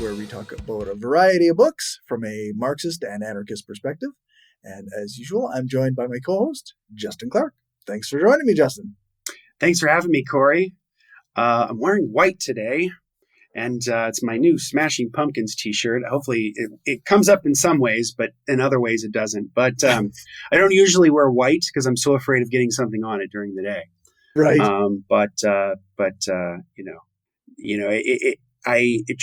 where we talk about a variety of books from a Marxist and anarchist perspective. And as usual, I'm joined by my co-host, Justin Clark. Thanks for joining me, Justin. Thanks for having me, Corey. I'm wearing white today, and it's my new Smashing Pumpkins t-shirt. Hopefully it comes up in some ways, but in other ways it doesn't. But I don't usually wear white because I'm so afraid of getting something on it during the day. Right.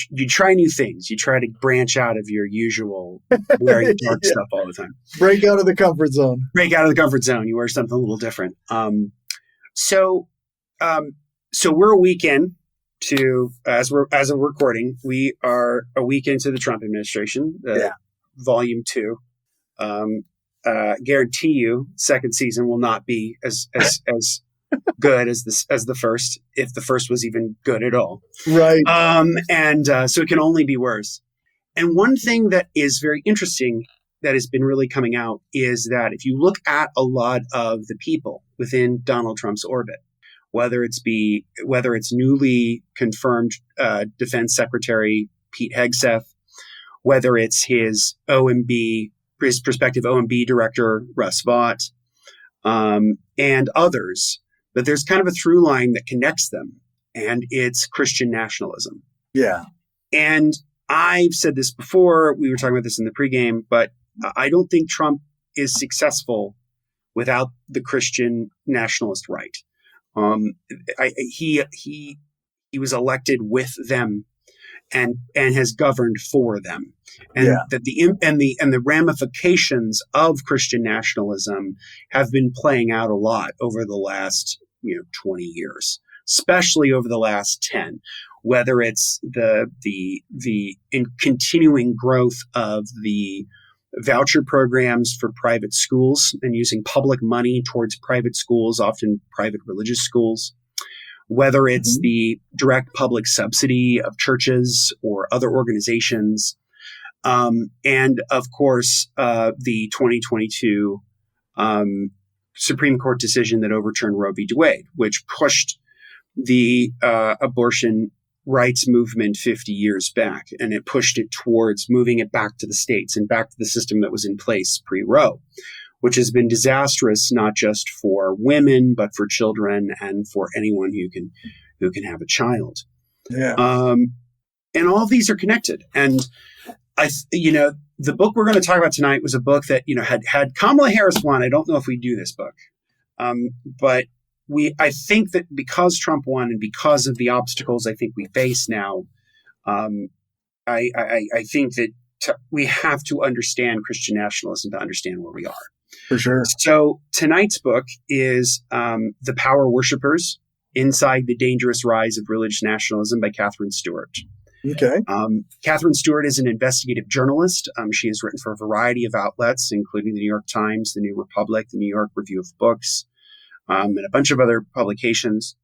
You try new things. You try to branch out of your usual wearing dark stuff all the time. Break out of the comfort zone. You wear something a little different. So we're a week in to, as of recording, we are a week into the Trump administration, volume 2. Guarantee you, second season will not be as good as the first, if the first was even good at all. Right. So it can only be worse. And one thing that is very interesting that has been really coming out is that if you look at a lot of the people within Donald Trump's orbit, whether it's newly confirmed Defense Secretary Pete Hegseth, whether it's his prospective OMB director Russ Vought, and others, that there's kind of a through line that connects them, and it's Christian nationalism. Yeah. And I've said this before, we were talking about this in the pregame, but I don't think Trump is successful without the Christian nationalist right. He was elected with them and has governed for them. And that the ramifications of Christian nationalism have been playing out a lot over the last 20 years, especially over the last 10, whether it's the continuing growth of the voucher programs for private schools and using public money towards private schools, often private religious schools, whether it's the direct public subsidy of churches or other organizations, and of course, the 2022 Supreme Court decision that overturned Roe v. Wade, which pushed the abortion rights movement 50 years back, and it pushed it towards moving it back to the states and back to the system that was in place pre-Roe, which has been disastrous not just for women but for children and for anyone who can have a child. Yeah. And all of these are connected. And the book we're going to talk about tonight was a book that had Kamala Harris won. I don't know if we do this book, but I think that because Trump won and because of the obstacles I think we face now, I think that we have to understand Christian nationalism to understand where we are. For sure. So tonight's book is The Power Worshippers: Inside the Dangerous Rise of Religious Nationalism by Katherine Stewart. Okay. Katherine Stewart is an investigative journalist. She has written for a variety of outlets, including the New York Times, the New Republic, the New York Review of Books, and a bunch of other publications.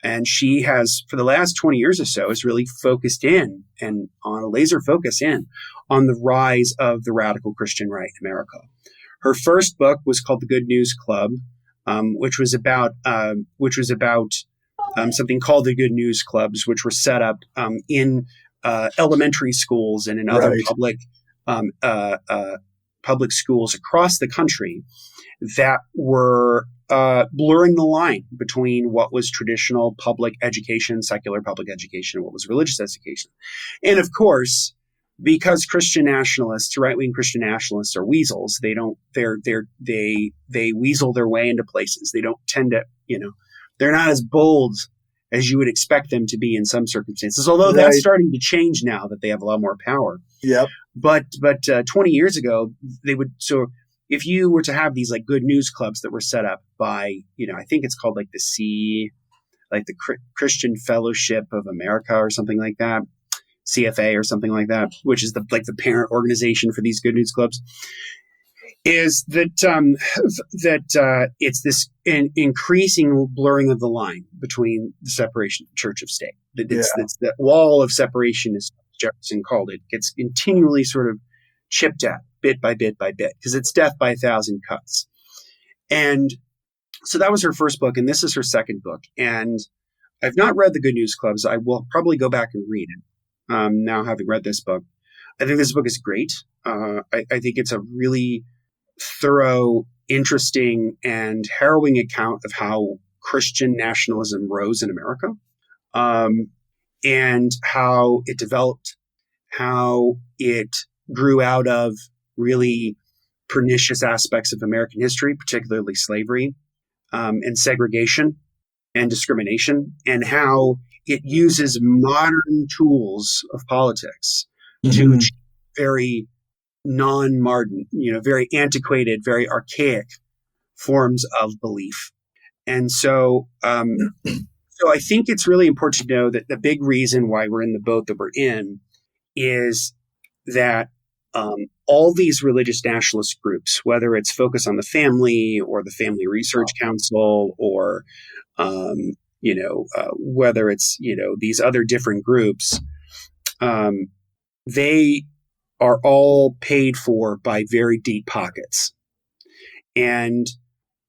And she has, for the last 20 years or so, has really focused in and on a laser focus in on the rise of the radical Christian right in America. Her first book was called The Good News Club, which was about something called the Good News Clubs, which were set up in elementary schools and in other public schools across the country that were blurring the line between what was traditional public education, secular public education, and what was religious education. And of course, because Christian nationalists, right-wing Christian nationalists, are weasels, they weasel their way into places. They don't tend to, they're not as bold as you would expect them to be in some circumstances. Although that's starting to change now that they have a lot more power. Yep. But 20 years ago, they would. So if you were to have these like good news clubs that were set up by, I think it's called like the Christian Fellowship of America or something like that, CFA or something like that, which is the parent organization for these good news clubs, is that it's this increasing blurring of the line between the separation of church of state. It's that wall of separation, as Jefferson called it, gets continually sort of chipped at bit by bit by bit because it's death by 1,000 cuts. And so that was her first book, and this is her second book. And I've not read the Good News Clubs. I will probably go back and read it. now having read this book. I think this book is great. I think it's a really thorough, interesting, and harrowing account of how Christian nationalism rose in America, and how it developed, how it grew out of really pernicious aspects of American history, particularly slavery, and segregation and discrimination, and how it uses modern tools of politics to achieve very non-modern, very antiquated, very archaic forms of belief. And so, so I think it's really important to know that the big reason why we're in the boat that we're in is that all these religious nationalist groups, whether it's Focus on the Family or the Family Research Council, or whether it's these other different groups, they are all paid for by very deep pockets. And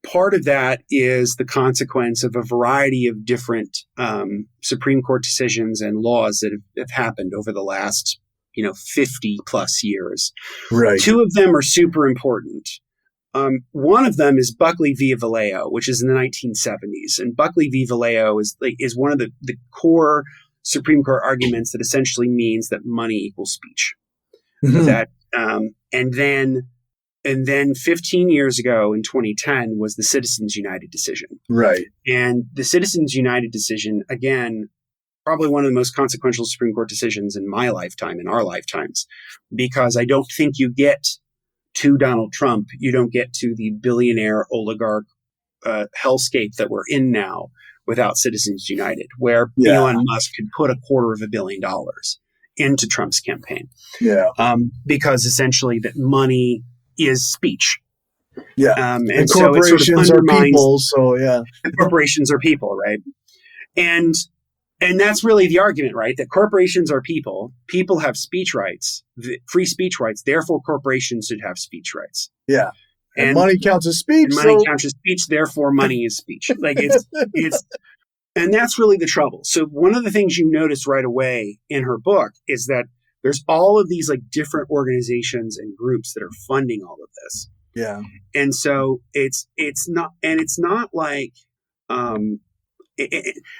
part of that is the consequence of a variety of different Supreme Court decisions and laws that have happened over the last 50 plus years. Right. Two of them are super important. One of them is Buckley v. Valeo, which is in the 1970s. And Buckley v. Valeo is one of the core Supreme Court arguments that essentially means that money equals speech. That and then 15 years ago in 2010 was the Citizens United decision. Right. And the Citizens United decision, again, probably one of the most consequential Supreme Court decisions in my lifetime, in our lifetimes, because I don't think you get to Donald Trump, you don't get to the billionaire oligarch hellscape that we're in now without Citizens United, where Elon Musk could put $250 million into Trump's campaign. Yeah. Because essentially that money is speech. Yeah. And corporations so are people. So corporations are people, right? And that's really the argument, right? That corporations are people. People have speech rights, free speech rights. Therefore, corporations should have speech rights. Yeah. And money counts as speech. Money counts as speech. Therefore, money is speech. And that's really the trouble. So one of the things you notice right away in her book is that there's all of these different organizations and groups that are funding all of this. Yeah. And so it's not like,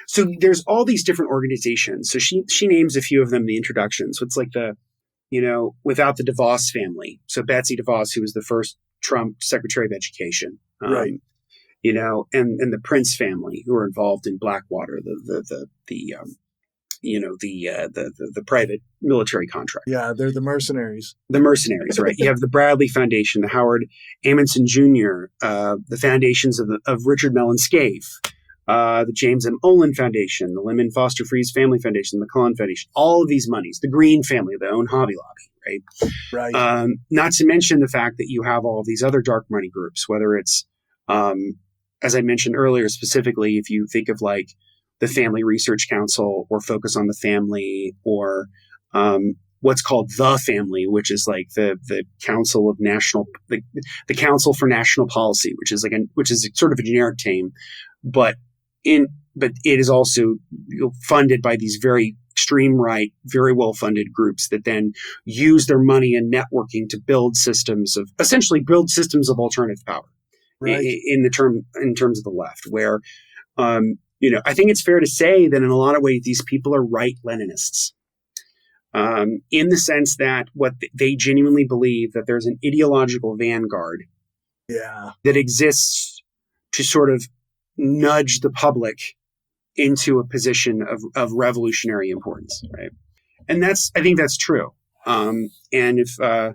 so there's all these different organizations. So she names a few of them in the introduction. So it's like without the DeVos family. So Betsy DeVos, who was the first Trump Secretary of Education. Right. And the Prince family, who are involved in Blackwater, the private military contract. Yeah, they're the mercenaries. The mercenaries, right? You have the Bradley Foundation, the Howard Amundsen Jr., the foundations of Richard Mellon Scaife, the James M. Olin Foundation, the Lyman Foster Freeze Family Foundation, the McClellan Foundation. All of these monies, the Green family, their own Hobby Lobby, right? Right. Not to mention the fact that you have all of these other dark money groups, whether it's as I mentioned earlier, specifically, if you think of the Family Research Council or Focus on the Family, or what's called the Family, which is the Council of National, the Council for National Policy, which is sort of a generic name, but it is also funded by these very extreme right, very well funded groups that then use their money and networking to build systems of alternative power. Right. In terms of the left, where, I think it's fair to say that in a lot of ways, these people are right Leninists, in the sense that what they genuinely believe that there's an ideological vanguard that exists to sort of nudge the public into a position of revolutionary importance. Right. And I think that's true. And I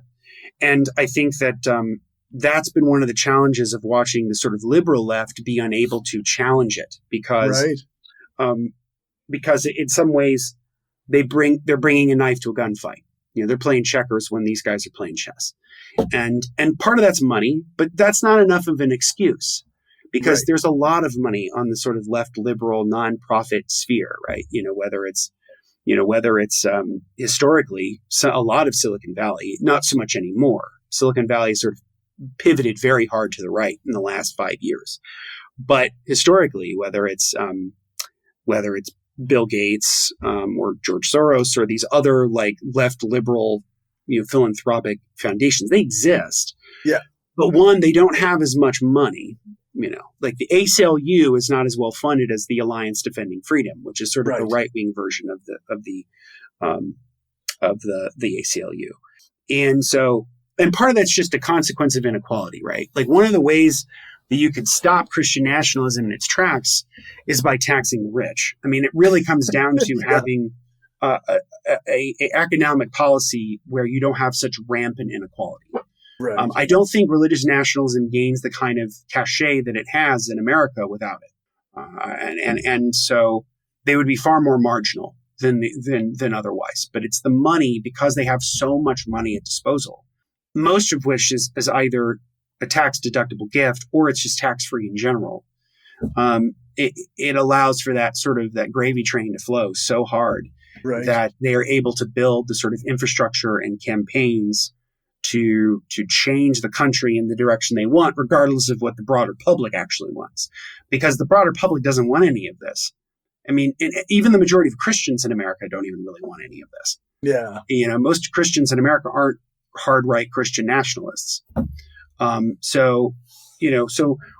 think that, that's been one of the challenges of watching the sort of liberal left be unable to challenge it, because in some ways they're bringing a knife to a gunfight. They're playing checkers when these guys are playing chess, and part of that's money, but that's not enough of an excuse, because there's a lot of money on the sort of left liberal nonprofit sphere, right? Whether it's historically a lot of Silicon Valley, not so much anymore. Silicon Valley sort of pivoted very hard to the right in the last 5 years, but historically, whether it's Bill Gates or George Soros or these other like left liberal, philanthropic foundations. They exist. Yeah. But one, they don't have as much money. Like the ACLU is not as well funded as the Alliance Defending Freedom, which is sort of the right wing version of the ACLU. And part of that's just a consequence of inequality, right? Like one of the ways that you could stop Christian nationalism in its tracks is by taxing the rich. It really comes down to having a economic policy where you don't have such rampant inequality. Right. I don't think religious nationalism gains the kind of cachet that it has in America without it. And so they would be far more marginal than otherwise. But it's the money, because they have so much money at disposal, most of which is either a tax deductible gift or it's just tax free in general. It allows for that sort of that gravy train to flow so hard that they are able to build the sort of infrastructure and campaigns to change the country in the direction they want, regardless of what the broader public actually wants, because the broader public doesn't want any of this. Even the majority of Christians in America don't even really want any of this. Yeah. Most Christians in America aren't hard right Christian nationalists. So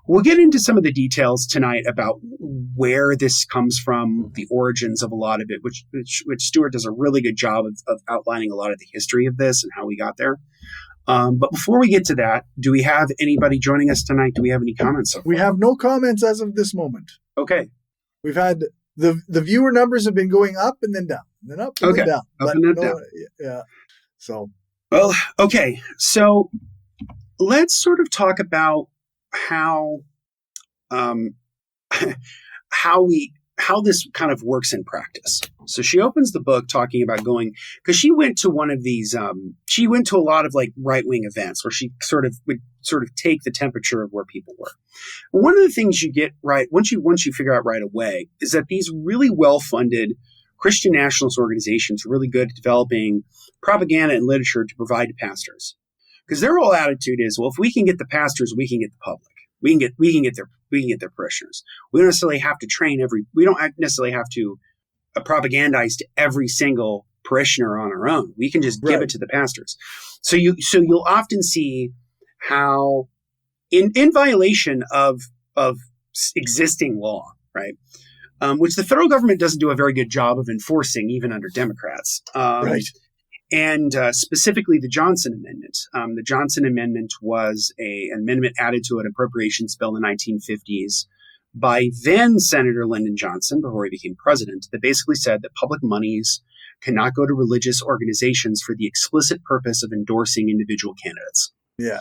we'll get into some of the details tonight about where this comes from, the origins of a lot of it, which Stewart does a really good job of outlining a lot of the history of this and how we got there. But before we get to that, do we have anybody joining us tonight? Do we have any comments so far? We have no comments as of this moment. Okay. We've had the viewer numbers have been going up and then down, and then up and then down. Up and then down. Yeah. So. Well, okay. So let's sort of talk about how this kind of works in practice. So she opens the book talking about going, because she went to one of these, she went to a lot of like right-wing events where she would take the temperature of where people were. One of the things you get right, once you figure out right away, is that these really well-funded Christian nationalist organizations are really good at developing propaganda and literature to provide to pastors. Because their whole attitude is, well, if we can get the pastors, we can get the public. We can get their parishioners. We don't necessarily have to we don't necessarily have to propagandize to every single parishioner on our own. We can just give it to the pastors. So you'll often see how in violation of existing law, right? Which the federal government doesn't do a very good job of enforcing, even under Democrats. And specifically the Johnson Amendment. The Johnson Amendment was an amendment added to an appropriations bill in the 1950s by then Senator Lyndon Johnson, before he became president, that basically said that public monies cannot go to religious organizations for the explicit purpose of endorsing individual candidates. Yeah.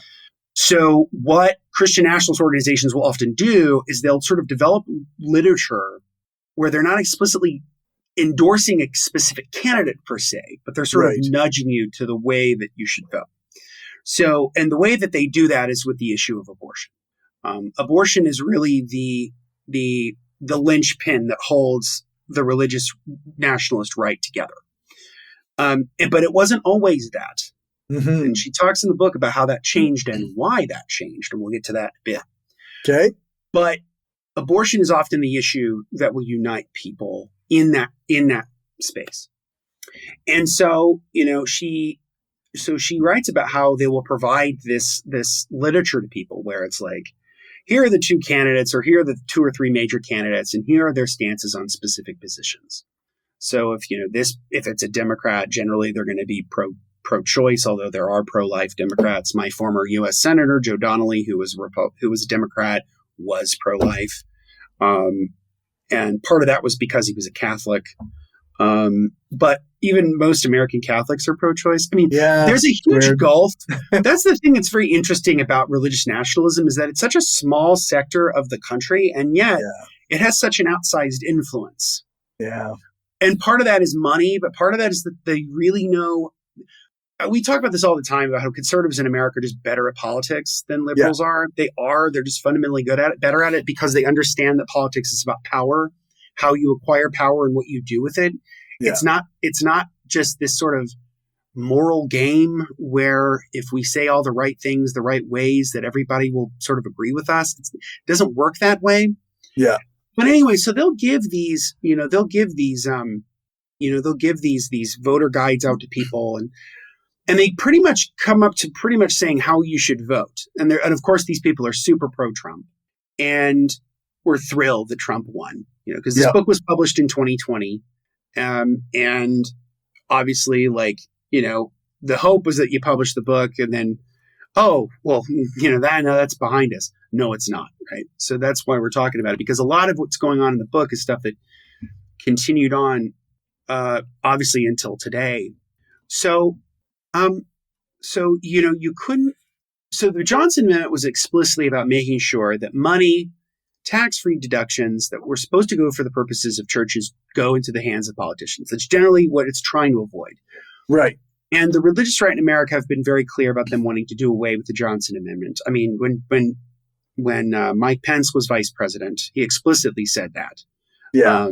So what Christian nationalist organizations will often do is they'll sort of develop literature where they're not explicitly endorsing a specific candidate per se, but they're sort of nudging you to the way that you should vote. So, and the way that they do that is with the issue of abortion. Abortion is really the linchpin that holds the religious nationalist right together. But it wasn't always that. Mm-hmm. And she talks in the book about how that changed and why that changed, and we'll get to that in a bit. Okay. But abortion is often the issue that will unite people in that space. And so, she writes about how they will provide this literature to people where it's like, here are the two candidates, or here are the two or three major candidates, and here are their stances on specific positions. So if it's a Democrat, generally they're going to be pro-choice, although there are pro-life Democrats. My former U.S. Senator Joe Donnelly, who was a Democrat, was pro-life. And part of that was because he was a Catholic. But even most American Catholics are pro-choice. There's a huge gulf. That's the thing that's very interesting about religious nationalism, is that it's such a small sector of the country, and yet it has such an outsized influence. Yeah. And part of that is money, but part of that is that they really know. We talk about this all the time about how conservatives in America are just better at politics than liberals are. They're just fundamentally better at it because they understand that politics is about power, how you acquire power and what you do with it. Yeah. It's not just this sort of moral game where if we say all the right things the right ways that everybody will sort of agree with us. It doesn't work that way. Yeah. But anyway, so they'll give these voter guides out to people, and they pretty much come up to pretty much saying how you should vote. And of course, these people are super pro-Trump, and we're thrilled that Trump won, because this book was published in 2020. And obviously, the hope was that you publish the book and then, oh, well, that's behind us. No, it's not. Right. So that's why we're talking about it, because a lot of what's going on in the book is stuff that continued on, obviously, until today. So you couldn't. So the Johnson Amendment was explicitly about making sure that money, tax-free deductions that were supposed to go for the purposes of churches go into the hands of politicians. That's generally what it's trying to avoid. Right. And the religious right in America have been very clear about them wanting to do away with the Johnson Amendment. I mean, when Mike Pence was vice president, he explicitly said that. Yeah.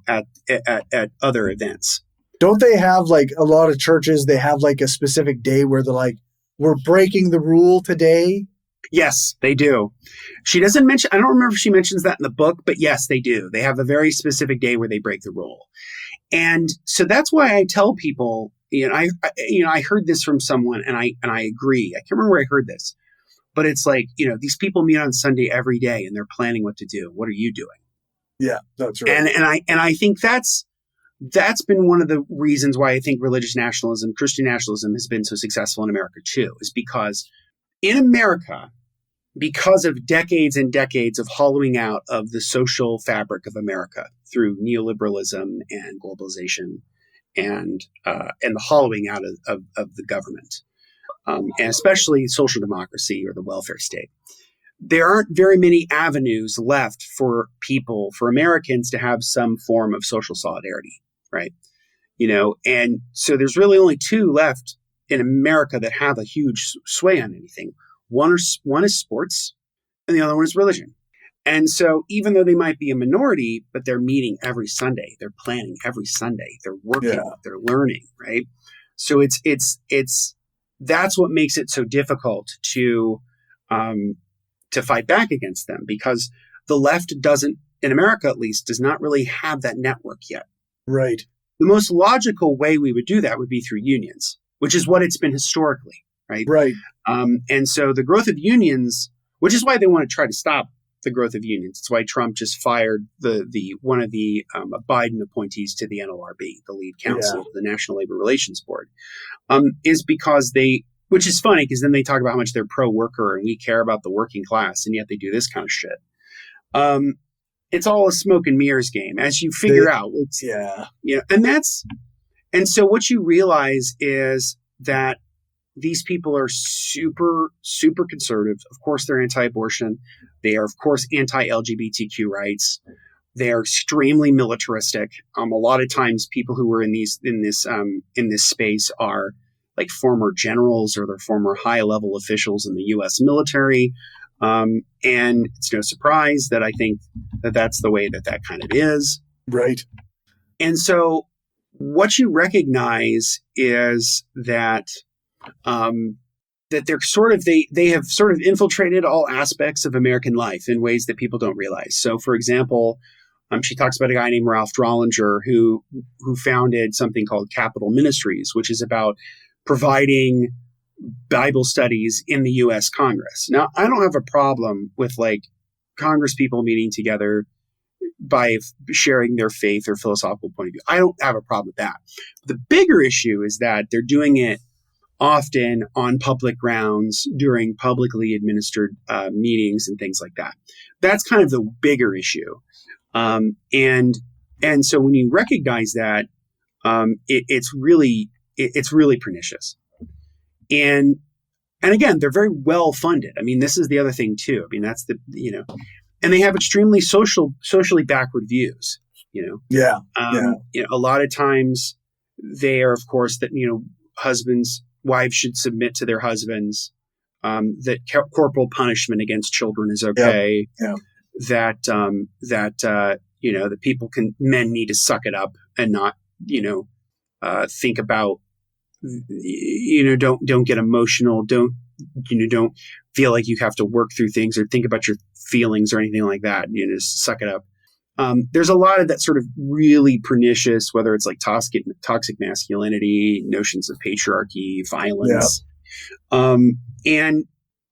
At other events. Don't they have a lot of churches? They have a specific day where they're like, we're breaking the rule today. Yes, they do. She doesn't mention, I don't remember if she mentions that in the book, but yes, they do. They have a very specific day where they break the rule. And so that's why I tell people, I heard this from someone and I agree. I can't remember where I heard this, but it's these people meet on Sunday every day and they're planning what to do. What are you doing? Yeah, that's right. And I think that's been one of the reasons why I think religious nationalism, Christian nationalism has been so successful in America too, is because in America, because of decades and decades of hollowing out of the social fabric of America through neoliberalism and globalization and the hollowing out of the government, and especially social democracy or the welfare state, there aren't very many avenues left for Americans to have some form of social solidarity, right? And so there's really only two left in America that have a huge sway on anything. One is sports, and the other one is religion. And so even though they might be a minority, but they're meeting every Sunday, they're planning every Sunday, they're working, they're learning, right? So it's that's what makes it so difficult to fight back against them, because the left doesn't, in America at least, does not really have that network yet. Right. The most logical way we would do that would be through unions, which is what it's been historically, right? Right. And so the growth of unions, which is why they want to try to stop the growth of unions. It's why Trump just fired one of the Biden appointees to the NLRB, the lead counsel of the National Labor Relations Board, is because which is funny because then they talk about how much they're pro-worker and we care about the working class, and yet they do this kind of shit. It's all a smoke and mirrors game, as you figure out. And so what you realize is that these people are super, super conservative. Of course, they're anti-abortion. They are, of course, anti-LGBTQ rights. They are extremely militaristic. A lot of times, people who are in this space are like former generals or they're former high-level officials in the U.S. military. And it's no surprise that I think that that's the way that kind of is. Right. And so what you recognize is that that they have sort of infiltrated all aspects of American life in ways that people don't realize. So, for example, she talks about a guy named Ralph Drollinger who founded something called Capital Ministries, which is about providing Bible studies in the U.S. Congress. Now, I don't have a problem with Congress people meeting together by sharing their faith or philosophical point of view. I don't have a problem with that. The bigger issue is that they're doing it often on public grounds during publicly administered meetings and things like that. That's kind of the bigger issue. And so when you recognize that, it's really pernicious. And again, they're very well funded. I mean, this is the other thing too. I mean, that's and they have extremely socially backward views, Yeah. A lot of times they are, of course, that, wives should submit to their husbands, that corporal punishment against children is okay. Yeah. That men need to suck it up and not, think about, don't get emotional. Don't feel like you have to work through things or think about your feelings or anything like that. Just suck it up. there's a lot of that sort of really pernicious, whether it's like toxic masculinity, notions of patriarchy, violence. And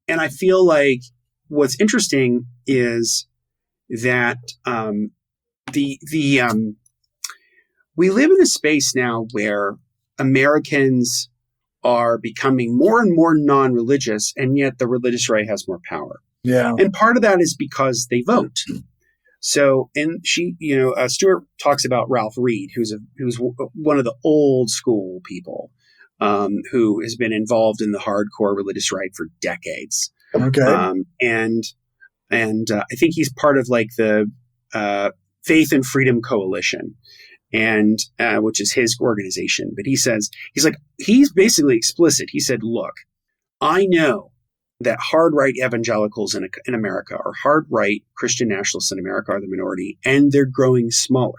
I feel like what's interesting is that we live in a space now where Americans are becoming more and more non-religious, and yet the religious right has more power. Yeah. And part of that is because they vote. So, and Stewart talks about Ralph Reed, who's one of the old school people, who has been involved in the hardcore religious right for decades. Okay. And I think he's part of like the Faith and Freedom Coalition, and which is his organization. But he's basically explicit. He said, "Look, I know that hard right evangelicals in America, or hard right Christian nationalists in America, are the minority, and they're growing smaller.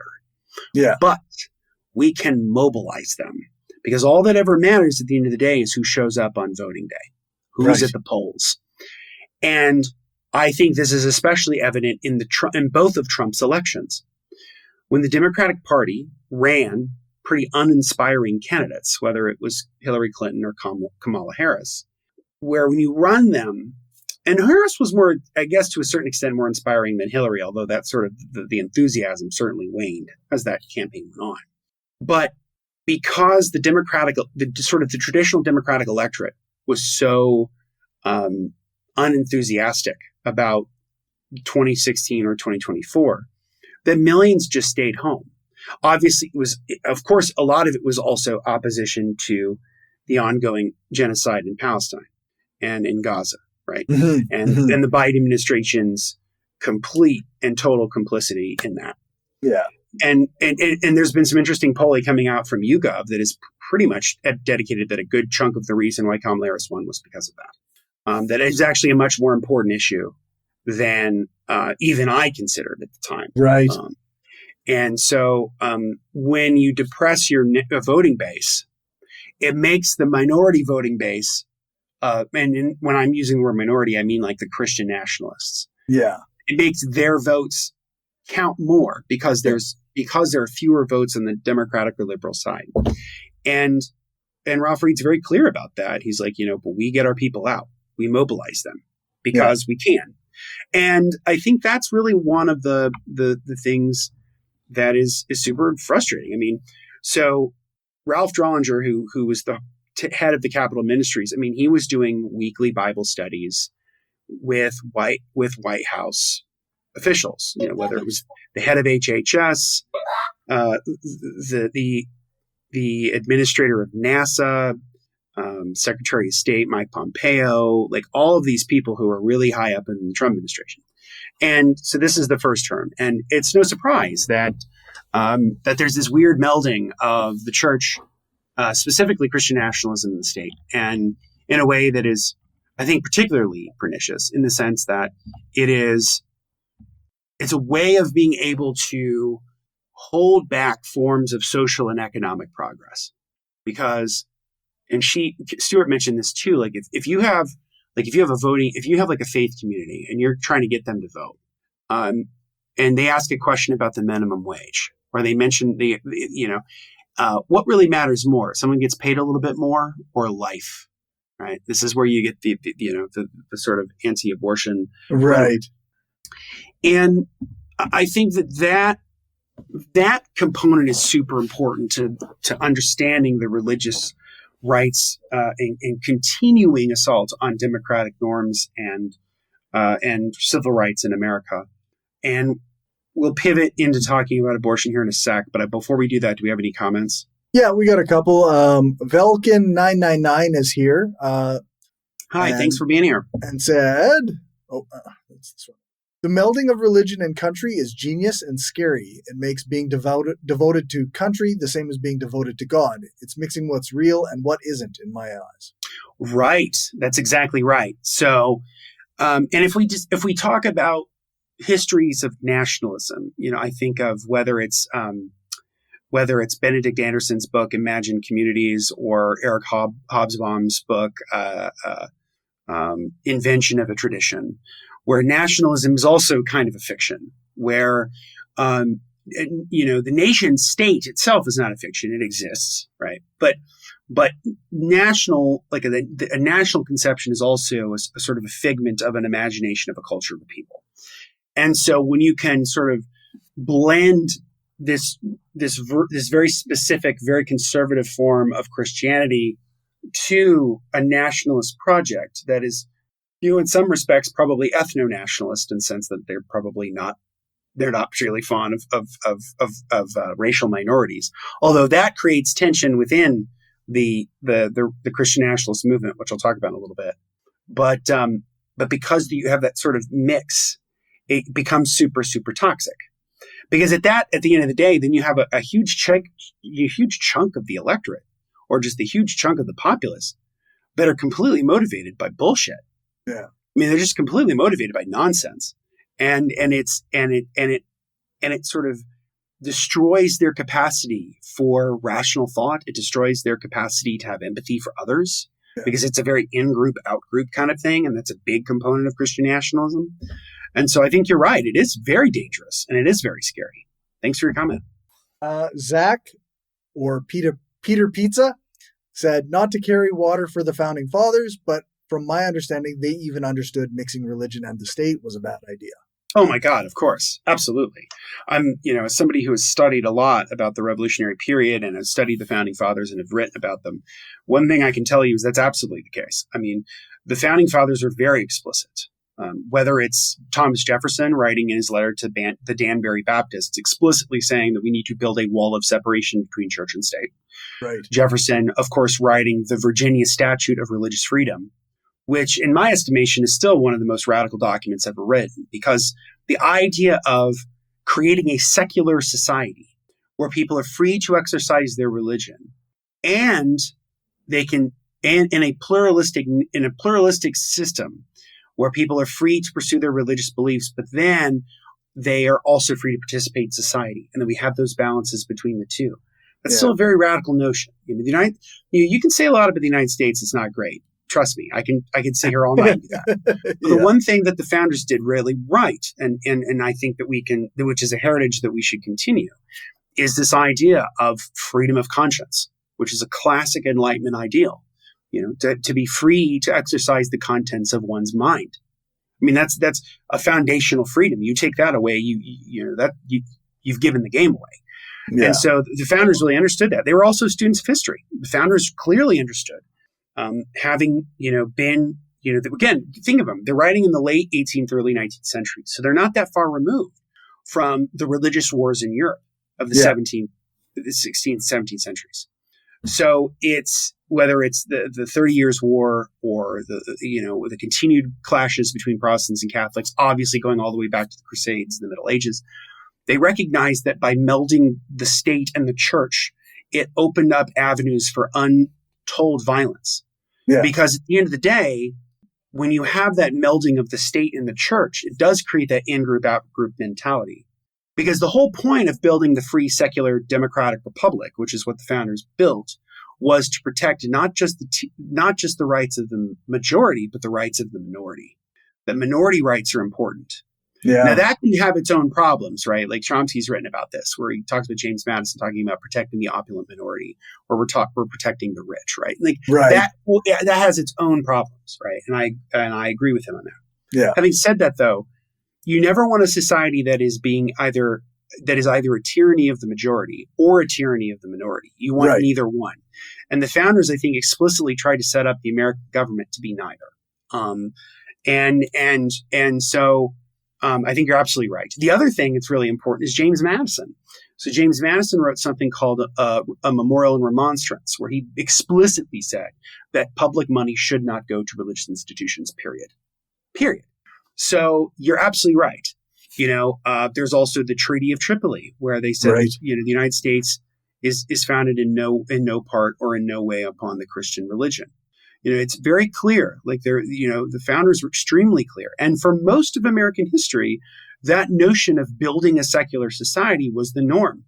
Yeah. But we can mobilize them, because all that ever matters at the end of the day is who shows up on voting day, who's at the polls." And I think this is especially evident in both of Trump's elections. When the Democratic Party ran pretty uninspiring candidates, whether it was Hillary Clinton or Kamala Harris, where when you run them, and Harris was more, I guess, to a certain extent, more inspiring than Hillary, although that sort of the enthusiasm certainly waned as that campaign went on. But because the traditional Democratic electorate was so unenthusiastic about 2016 or 2024, that millions just stayed home. Obviously, a lot of it was also opposition to the ongoing genocide in Palestine and in Gaza, right? Mm-hmm. And the Biden administration's complete and total complicity in that. Yeah. And there's been some interesting polling coming out from YouGov that is pretty much dedicated that a good chunk of the reason why Kamala Harris won was because of that. That is actually a much more important issue than even I considered at the time. Right. And so when you depress your voting base, it makes the minority voting base, and when I'm using the word minority, I mean like the Christian nationalists. Yeah. It makes their votes count more because there are fewer votes on the Democratic or liberal side. And Ralph Reed's very clear about that. He's like, but we get our people out. We mobilize them because we can. And I think that's really one of the things that is super frustrating. I mean, so Ralph Drollinger, who was the head of the Capitol Ministries, I mean, he was doing weekly Bible studies with White House officials, whether it was the head of HHS, the administrator of NASA, Secretary of State Mike Pompeo, like all of these people who are really high up in the Trump administration. And so this is the first term, and it's no surprise that there's this weird melding of the church, specifically Christian nationalism in the state, and in a way that is, I think, particularly pernicious in the sense that it's a way of being able to hold back forms of social and economic progress. Because, and Stewart mentioned this too, like if you have like a faith community and you're trying to get them to vote, and they ask a question about the minimum wage, or they mention what really matters more, someone gets paid a little bit more or life, right? This is where you get the sort of anti-abortion. Right. And I think that component is super important to understanding the religious rights and continuing assault on democratic norms and civil rights in America. And we'll pivot into talking about abortion here in a sec. But before we do that, do we have any comments? Yeah, we got a couple. Velkin999 is here. Hi, thanks for being here. And said, that's this one. The melding of religion and country is genius and scary. It makes being devoted to country the same as being devoted to God. It's mixing what's real and what isn't, in my eyes. Right. That's exactly right. So, and if we talk about histories of nationalism, I think of whether it's Benedict Anderson's book, Imagined Communities, or Eric Hobsbawm's book, Invention of a Tradition, where nationalism is also kind of a fiction, where the nation state itself is not a fiction; it exists, right? But national, like a national conception, is also a sort of a figment of an imagination of a culture of a people. And so when you can sort of blend this very specific, very conservative form of Christianity to a nationalist project that is, in some respects, probably ethno-nationalist in the sense that they're not really fond of racial minorities. Although that creates tension within the Christian nationalist movement, which I'll talk about in a little bit. But because you have that sort of mix, it becomes super, super toxic. Because at the end of the day, then you have a huge chunk of the electorate, or just a huge chunk of the populace, that are completely motivated by bullshit. Yeah. I mean, they're just completely motivated by nonsense, and it sort of destroys their capacity for rational thought. It destroys their capacity to have empathy for others, because it's a very in-group, out-group kind of thing, and that's a big component of Christian nationalism. And so I think you're right. It is very dangerous, and it is very scary. Thanks for your comment. Zach, or Peter Pizza, said not to carry water for the founding fathers, but from my understanding, they even understood mixing religion and the state was a bad idea. Oh my God, of course. Absolutely. I'm, as somebody who has studied a lot about the revolutionary period and has studied the founding fathers and have written about them, one thing I can tell you is that's absolutely the case. I mean, the founding fathers are very explicit. Whether it's Thomas Jefferson writing in his letter to the Danbury Baptists, explicitly saying that we need to build a wall of separation between church and state. Right. Jefferson, of course, writing the Virginia Statute of Religious Freedom, which in my estimation is still one of the most radical documents ever written, because the idea of creating a secular society where people are free to exercise their religion, and they can, and in a pluralistic system where people are free to pursue their religious beliefs, but then they are also free to participate in society, and then we have those balances between the two. That's still a very radical notion. You can say a lot about the United States; it's not great. Trust me, I can sit here all night and do that. But the one thing that the founders did really right, and I think that we can, which is a heritage that we should continue, is this idea of freedom of conscience, which is a classic Enlightenment ideal. To be free to exercise the contents of one's mind. I mean, that's a foundational freedom. You take that away, you've given the game away. Yeah. And so the founders really understood that. They were also students of history. The founders clearly understood, having been, again, think of them. They're writing in the late 18th, early 19th century, so they're not that far removed from the religious wars in Europe of the 16th, 17th centuries. So it's whether it's the 30 Years' War or the continued clashes between Protestants and Catholics, obviously going all the way back to the Crusades, the Middle Ages, they recognized that by melding the state and the church, it opened up avenues for untold violence. Yeah. Because at the end of the day, when you have that melding of the state and the church, it does create that in-group, out-group mentality. Because the whole point of building the free, secular, democratic republic, which is what the founders built, was to protect not just the rights of the majority, but the rights of the minority. That minority rights are important. Yeah. Now that can have its own problems, right? Like Chomsky's written about this, where he talks about James Madison talking about protecting the opulent minority, or we're protecting the rich, right? Like that has its own problems, right? And I agree with him on that. Yeah. Having said that, though, you never want a society that is either a tyranny of the majority or a tyranny of the minority. You want neither one. And the founders, I think, explicitly tried to set up the American government to be neither. So I think you're absolutely right. The other thing that's really important is James Madison. So James Madison wrote something called a Memorial and Remonstrance, where he explicitly said that public money should not go to religious institutions, period. So you're absolutely right. There's also the Treaty of Tripoli, where they said, the United States is founded in no part or in no way upon the Christian religion. It's very clear. Like the founders were extremely clear. And for most of American history, that notion of building a secular society was the norm.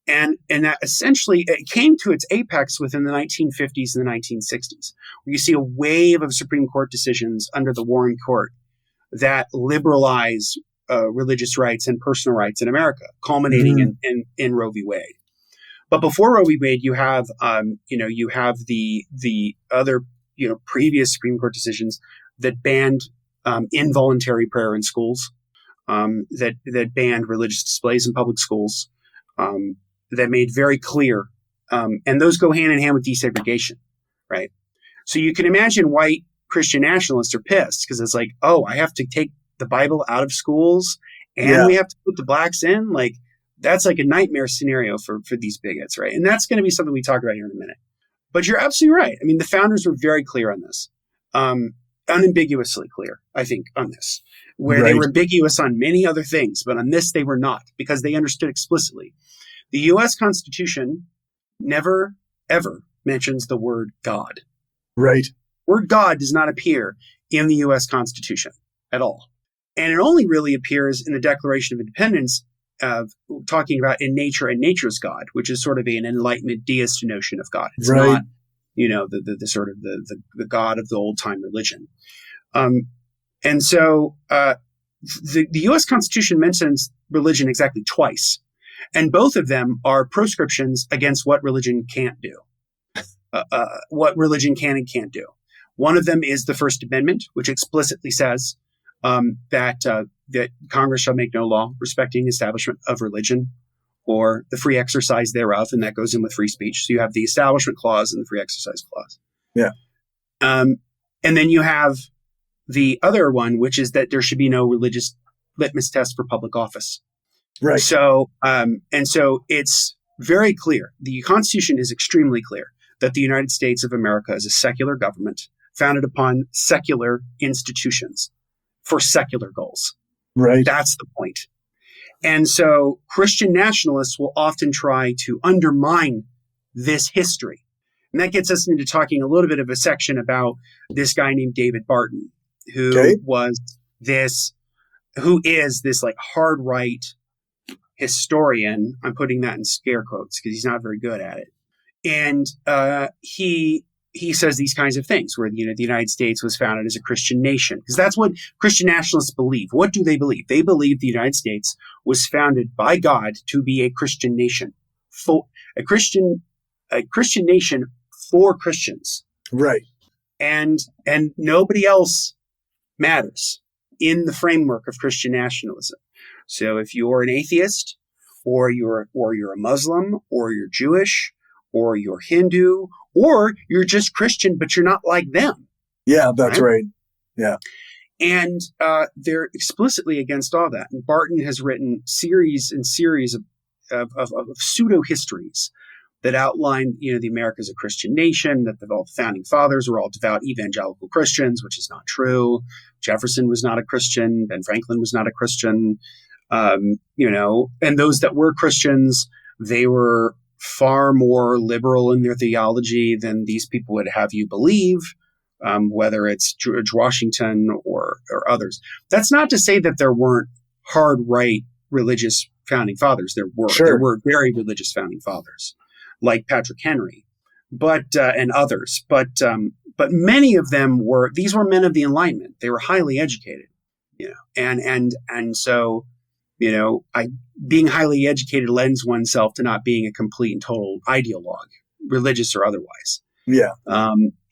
And that essentially it came to its apex within the 1950s and the 1960s, where you see a wave of Supreme Court decisions under the Warren Court that liberalize religious rights and personal rights in America, culminating in Roe v. Wade. But before Roe v. Wade, you have the other, previous Supreme Court decisions that banned involuntary prayer in schools, that banned religious displays in public schools, that made very clear, and those go hand in hand with desegregation, right? So you can imagine white Christian nationalists are pissed because it's like, oh, I have to take the Bible out of schools and we have to put the blacks in. Like, that's like a nightmare scenario for these bigots, right? And that's going to be something we talk about here in a minute. But you're absolutely right. I mean, the founders were very clear on this, unambiguously clear, I think, on this, where they were ambiguous on many other things, but on this they were not, because they understood explicitly. The U.S. Constitution never, ever mentions the word God. Right. Word God does not appear in the U.S. Constitution at all. And it only really appears in the Declaration of Independence, of talking about in nature and nature's God, which is sort of an Enlightenment deist notion of God. It's not, the sort of the God of the old time religion. And so the U.S. Constitution mentions religion exactly twice, and both of them are proscriptions against what religion can't do, what religion can and can't do. One of them is the First Amendment, which explicitly says that Congress shall make no law respecting the establishment of religion or the free exercise thereof, and that goes in with free speech. So you have the Establishment Clause and the Free Exercise Clause. Yeah. And then you have the other one, which is that there should be no religious litmus test for public office. Right. So, and so it's very clear. The Constitution is extremely clear that the United States of America is a secular government founded upon secular institutions for secular goals. Right. That's the point. And so Christian nationalists will often try to undermine this history. And that gets us into talking a little bit of a section about this guy named David Barton, who is this like hard right historian. I'm putting that in scare quotes because he's not very good at it. And he says these kinds of things where, the United States was founded as a Christian nation, because that's what Christian nationalists believe. What do they believe? They believe the United States was founded by God to be a Christian nation, for a Christian nation for Christians. Right. And nobody else matters in the framework of Christian nationalism. So if you're an atheist, or you're a Muslim, or you're Jewish, or you're Hindu, or you're just Christian, but you're not like them. Yeah, that's right. Yeah. And they're explicitly against all that. And Barton has written series and series of pseudo-histories that outline, the America as a Christian nation, that the founding fathers were all devout evangelical Christians, which is not true. Jefferson was not a Christian. Ben Franklin was not a Christian. And those that were Christians, they were far more liberal in their theology than these people would have you believe, whether it's George Washington or others. That's not to say that there weren't hard right religious founding fathers. There were. Sure. There were very religious founding fathers, like Patrick Henry, and others. But many of them were men of the Enlightenment. They were highly educated, and so. Being highly educated lends oneself to not being a complete and total ideologue, religious or otherwise. Yeah.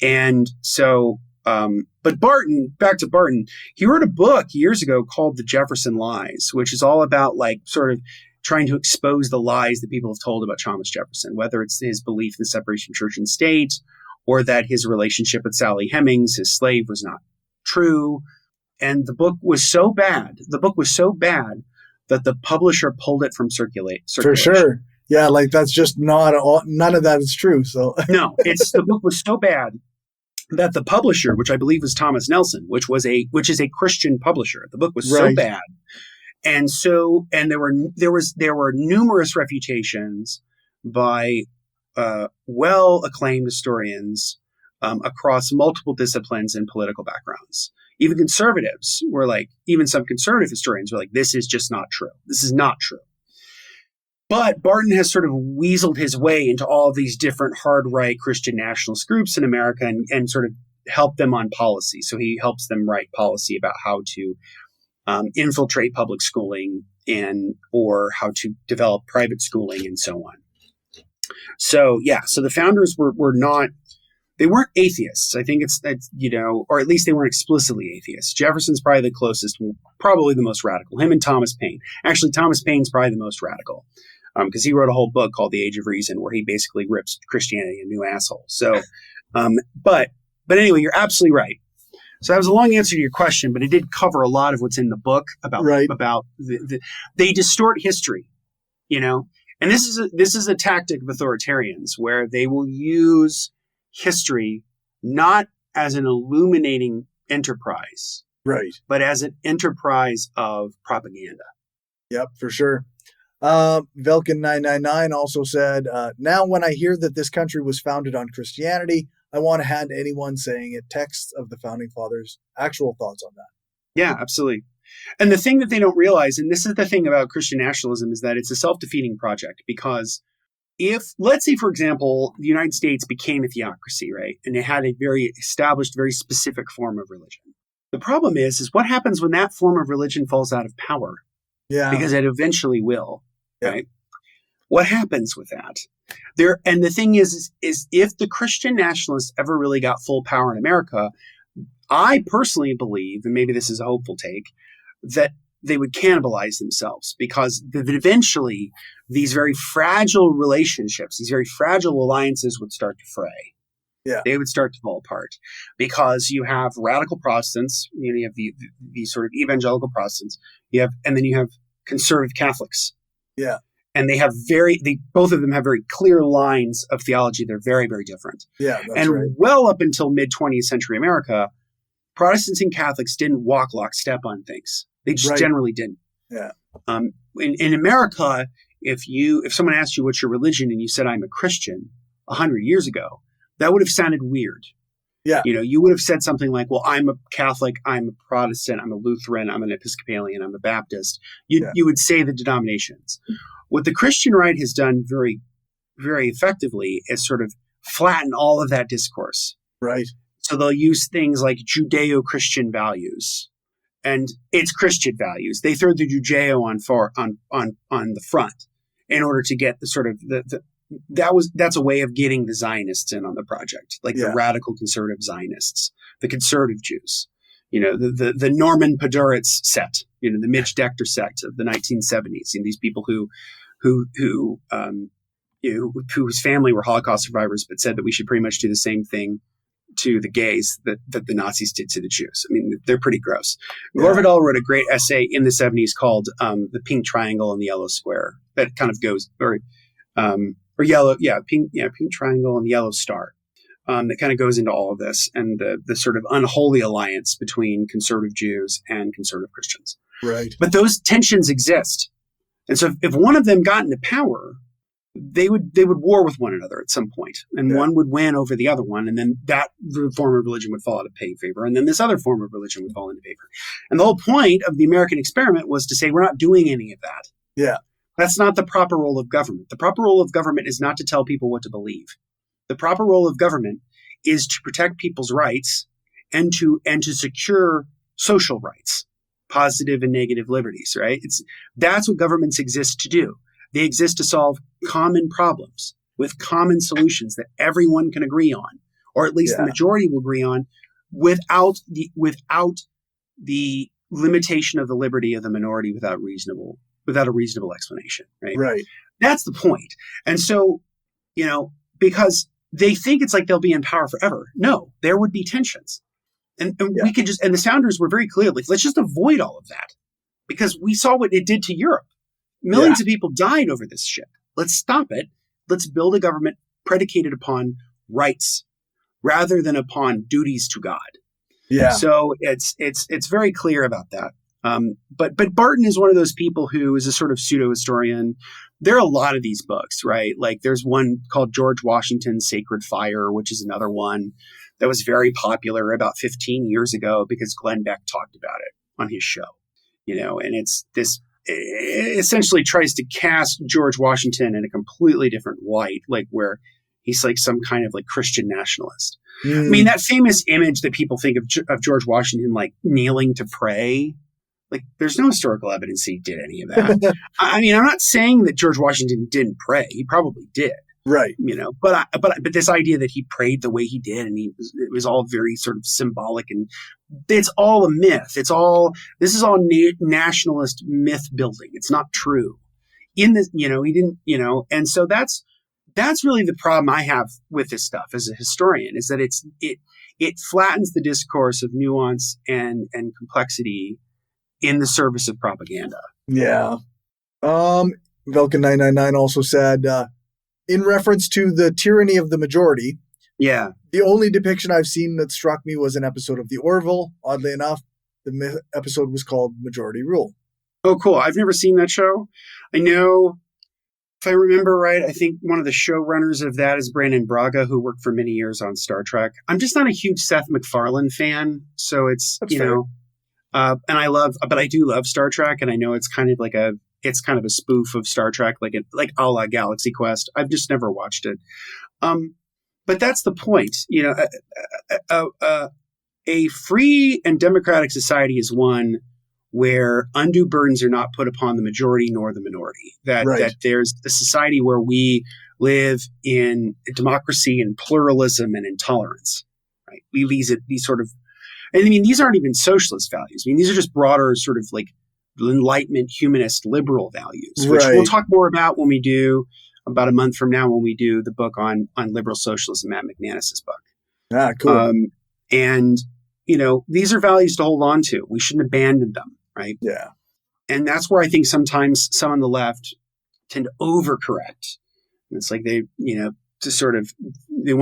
And so, but back to Barton, he wrote a book years ago called The Jefferson Lies, which is all about sort of trying to expose the lies that people have told about Thomas Jefferson, whether it's his belief in the separation of church and state, or that his relationship with Sally Hemings, his slave, was not true. And the book was so bad that the publisher pulled it from circulation. For sure. Yeah, that's just none of that is true. So no, the book was so bad that the publisher, which I believe was Thomas Nelson, which is a Christian publisher, the book was so bad. And there were numerous refutations by well-acclaimed historians across multiple disciplines and political backgrounds. Even conservatives were even some conservative historians were this is just not true. This is not true. But Barton has sort of weaseled his way into all of these different hard right Christian nationalist groups in America and sort of helped them on policy. So he helps them write policy about how to infiltrate public schooling or how to develop private schooling and so on. So the founders were not, they weren't atheists. I think it's or at least they weren't explicitly atheists. Jefferson's probably the closest, probably the most radical. Him and Thomas Paine. Actually, Thomas Paine's probably the most radical because he wrote a whole book called The Age of Reason where he basically rips Christianity a new asshole. So, but anyway, you're absolutely right. So that was a long answer to your question, but it did cover a lot of what's in the book about they distort history, and this is a tactic of authoritarians where they will use history not as an illuminating enterprise, right, but as an enterprise of propaganda. Yep, for sure. Velkin 999 also said, now when I hear that this country was founded on Christianity, I want to hand anyone saying it texts of the founding fathers' actual thoughts on that. Yeah, absolutely. And the thing that they don't realize, and this is the thing about Christian nationalism, is that it's a self-defeating project. Because if, let's say, for example, the United States became a theocracy, right? And it had a very established, very specific form of religion. The problem is what happens when that form of religion falls out of power? Yeah. Because it eventually will, yeah. Right? What happens with that? And the thing is if the Christian nationalists ever really got full power in America, I personally believe, and maybe this is a hopeful take, that they would cannibalize themselves because eventually these very fragile relationships, these very fragile alliances would start to fray. Yeah. They would start to fall apart because you have radical Protestants, you have the sort of evangelical Protestants, and then you have conservative Catholics. Yeah. And both of them have very clear lines of theology. They're very, very different. Yeah, that's and right. Well up until mid-20th century America, Protestants and Catholics didn't walk lockstep on things. They just generally didn't. Yeah. In America, if someone asked you what's your religion and you said I'm a Christian 100 years ago, that would have sounded weird. Yeah. You would have said something like, well, I'm a Catholic, I'm a Protestant, I'm a Lutheran, I'm an Episcopalian, I'm a Baptist. You would say the denominations. What the Christian right has done very, very effectively is sort of flatten all of that discourse. Right. So they'll use things like Judeo-Christian values, and it's Christian values. They throw the Judeo on the front in order to get the sort of that's a way of getting the Zionists in on the project, like the radical conservative Zionists, the conservative Jews, the Norman Podhoretz set, the Midge Decter sect of the 1970s, these people whose family were Holocaust survivors, but said that we should pretty much do the same thing to the gays that the Nazis did to the Jews. I mean, they're pretty gross. Gore Vidal wrote a great essay in the 70s called The Pink Triangle and the Yellow Square that kind of goes, or yellow, pink triangle and the yellow star. That kind of goes into all of this and the sort of unholy alliance between conservative Jews and conservative Christians. Right. But those tensions exist. And so if one of them got into power, they would war with one another at some point, and one would win over the other one, and then that form of religion would fall out of favor, and then this other form of religion would fall into favor. And the whole point of the American experiment was to say we're not doing any of that. Yeah. That's not the proper role of government. The proper role of government is not to tell people what to believe. The proper role of government is to protect people's rights and to secure social rights, positive and negative liberties, right? That's what governments exist to do. They exist to solve common problems with common solutions that everyone can agree on, or at least the majority will agree on, without the limitation of the liberty of the minority without a reasonable explanation, right? Right. That's the point. And so, because they think it's like they'll be in power forever. No, there would be tensions. And we could and the Sounders were very clear, like, let's just avoid all of that because we saw what it did to Europe. Millions of people died over this shit. Let's stop it. Let's build a government predicated upon rights rather than upon duties to God. Yeah. So it's very clear about that. But Barton is one of those people who is a sort of pseudo historian. There are a lot of these books, right? Like there's one called George Washington's Sacred Fire, which is another one that was very popular about 15 years ago because Glenn Beck talked about it on his show, and it essentially tries to cast George Washington in a completely different light, like where he's like some kind of like Christian nationalist. I mean, that famous image that people think of George Washington, like kneeling to pray, Like, there's no historical evidence he did any of that. I mean, I'm not saying that George Washington didn't pray. He probably did. Right. But this idea that he prayed the way he did, and it was all very sort of symbolic, and it's all a myth. This is all nationalist myth building. It's not true. He didn't, and so that's really the problem I have with this stuff as a historian, is that it flattens the discourse of nuance and complexity in the service of propaganda. Yeah. Velkin999 also said, in reference to the tyranny of the majority, yeah, the only depiction I've seen that struck me was an episode of The Orville. Oddly enough, the episode was called Majority Rule. Oh, cool. I've never seen that show. I know, if I remember right, I think one of the showrunners of that is Brandon Braga, who worked for many years on Star Trek. I'm just not a huge Seth MacFarlane fan, so it's, That's fair. And I do love Star Trek, and I know it's kind of like a spoof of Star Trek, like a la Galaxy Quest. I've just never watched it. But that's the point. A free and democratic society is one where undue burdens are not put upon the majority nor the minority. That there's a society where we live in democracy and pluralism and intolerance. Right? These sort of, and I mean, these aren't even socialist values. I mean, these are just broader sort of like Enlightenment, humanist, liberal values, which we'll talk more about when we do, about a month from now, when we do the book on liberal socialism, Matt McManus's book. Ah, cool. And, these are values to hold on to. We shouldn't abandon them, right? Yeah. And that's where I think sometimes some on the left tend to overcorrect. And it's like they want to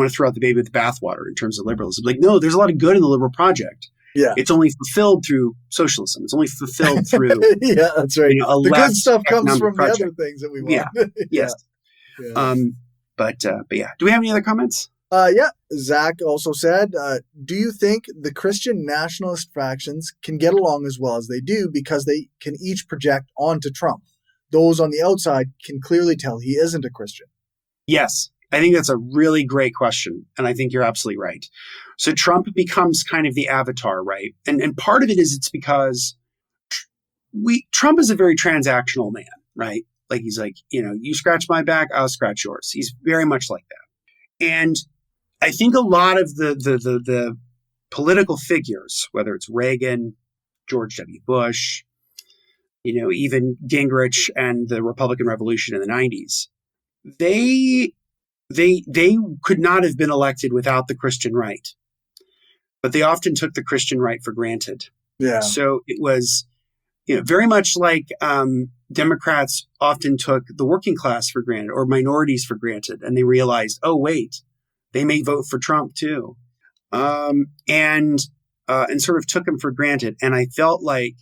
throw out the baby with the bathwater in terms of liberalism. Like, no, there's a lot of good in the liberal project. Yeah. It's only fulfilled through socialism. It's only fulfilled through yeah, that's right. The good stuff comes from project. the other things that we want. Yeah. Yes. Yeah. But yeah. Do we have any other comments? Yeah. Zach also said, do you think the Christian nationalist factions can get along as well as they do because they can each project onto Trump? Those on the outside can clearly tell he isn't a Christian. Yes. I think that's a really great question. And I think you're absolutely right. So Trump becomes kind of the avatar, right? And part of it is it's because Trump is a very transactional man, right? Like, he's like, you scratch my back, I'll scratch yours. He's very much like that. And I think a lot of the political figures, whether it's Reagan, George W. Bush, even Gingrich and the Republican Revolution in the 90s, they could not have been elected without the Christian right, but they often took the Christian right for granted. Yeah. So it was, very much like Democrats often took the working class for granted or minorities for granted, and they realized, oh wait, they may vote for Trump too, and sort of took him for granted. And I felt like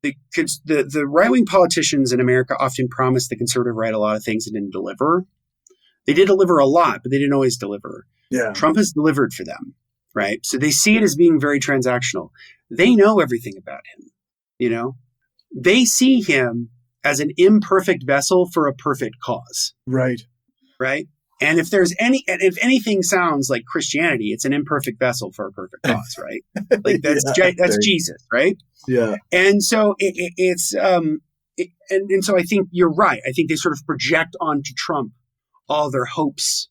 the right-wing politicians in America often promised the conservative right a lot of things and didn't deliver. They did deliver a lot, but they didn't always deliver. Yeah. Trump has delivered for them, right? So they see it as being very transactional. They know everything about him, They see him as an imperfect vessel for a perfect cause. Right. Right? And if anything sounds like Christianity, it's an imperfect vessel for a perfect cause, right? Like that's Jesus, right? Yeah. And so and so I think you're right. I think they sort of project onto Trump all their hopes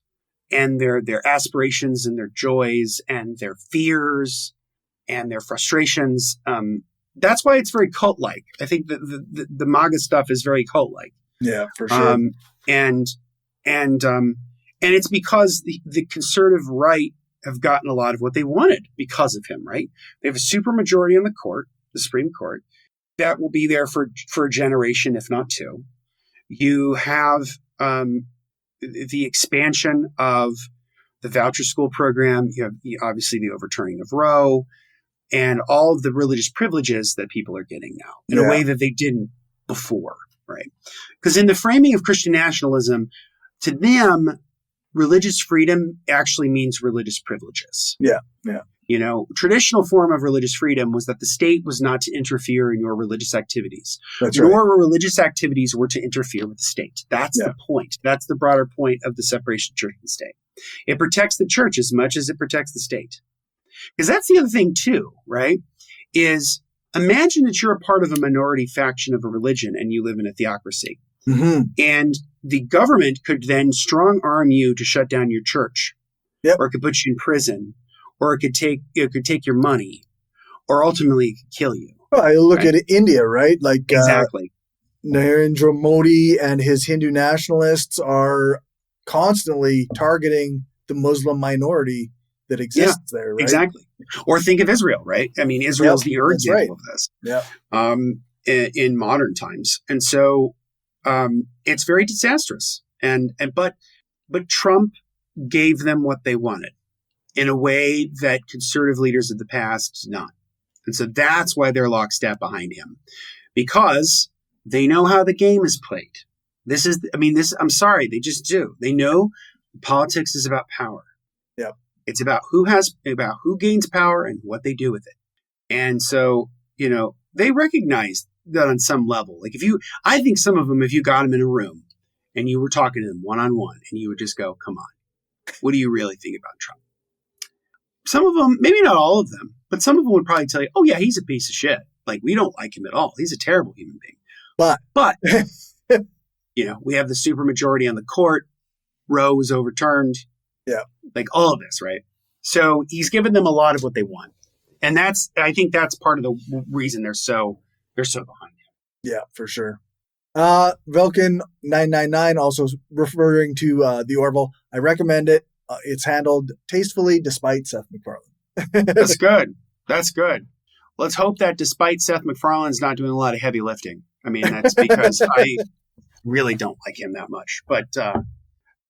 and their aspirations and their joys and their fears and their frustrations. That's why it's very cult-like. I think the MAGA stuff is very cult-like. Yeah, for sure. And it's because the conservative right have gotten a lot of what they wanted because of him, right? They have a supermajority on the court, the Supreme Court, that will be there for a generation, if not two. You have the expansion of the voucher school program. You have obviously the overturning of Roe and all of the religious privileges that people are getting now in a way that they didn't before, right? Because in the framing of Christian nationalism, to them, religious freedom actually means religious privileges. Yeah, yeah. Traditional form of religious freedom was that the state was not to interfere in your religious activities, That's nor right. were religious activities were to interfere with the state. That's the point. That's the broader point of the separation of church and state. It protects the church as much as it protects the state. Because that's the other thing too, right? Is imagine that you're a part of a minority faction of a religion and you live in a theocracy. Mm-hmm. And the government could then strong arm you to shut down your church, Yep. or it could put you in prison, or it could take your money, or ultimately it could kill you. Well, I look Right. at India, right? Like Exactly. Narendra Modi and his Hindu nationalists are constantly targeting the Muslim minority that exists there, right? Exactly. Or think of Israel, right? I mean, Israel's the example of this. Yeah. In modern times, and so it's very disastrous. But Trump gave them what they wanted in a way that conservative leaders of the past did not, and so that's why they're lockstep behind him, because they know how the game is played. I'm sorry, they just do. They know politics is about power. Yeah. It's about who gains power and what they do with it. And so, they recognize that on some level. Like I think some of them, if you got them in a room and you were talking to them one-on-one and you would just go, come on, what do you really think about Trump? Some of them, maybe not all of them, but some of them would probably tell you, oh yeah, he's a piece of shit. Like, we don't like him at all. He's a terrible human being. But we have the supermajority on the court. Roe was overturned. Yeah. Like all of this, right? So he's given them a lot of what they want. And I think that's part of the reason they're so behind him. Yeah, for sure. Velkin 999 also referring to the Orville. I recommend it. It's handled tastefully despite Seth MacFarlane. That's good. That's good. Let's hope that despite Seth MacFarlane's not doing a lot of heavy lifting. I mean, that's because I really don't like him that much. But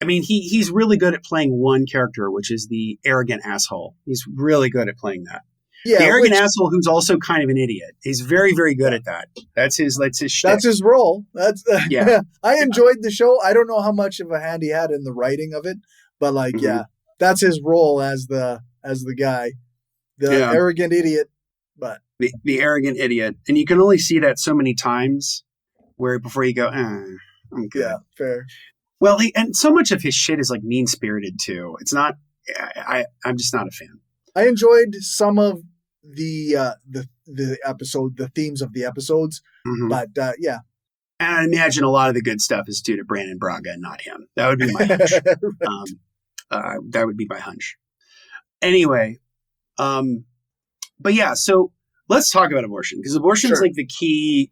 he's really good at playing one character, which is the arrogant asshole. He's really good at playing that. Yeah, the arrogant asshole who's also kind of an idiot. He's very, very good at that. That's his shtick. That's his role. I enjoyed the show. I don't know how much of a hand he had in the writing of it, but that's his role as the guy, the arrogant idiot. But the arrogant idiot, and you can only see that so many times, where before you go, I'm good. Yeah, fair. Well, and so much of his shit is like mean spirited too. It's not. I'm just not a fan. I enjoyed some of the episode, the themes of the episodes, but yeah. And I imagine a lot of the good stuff is due to Brandon Braga and not him. That would be my hunch. Right. That would be my hunch. Anyway, but yeah, so let's talk about abortion, because abortion is like the key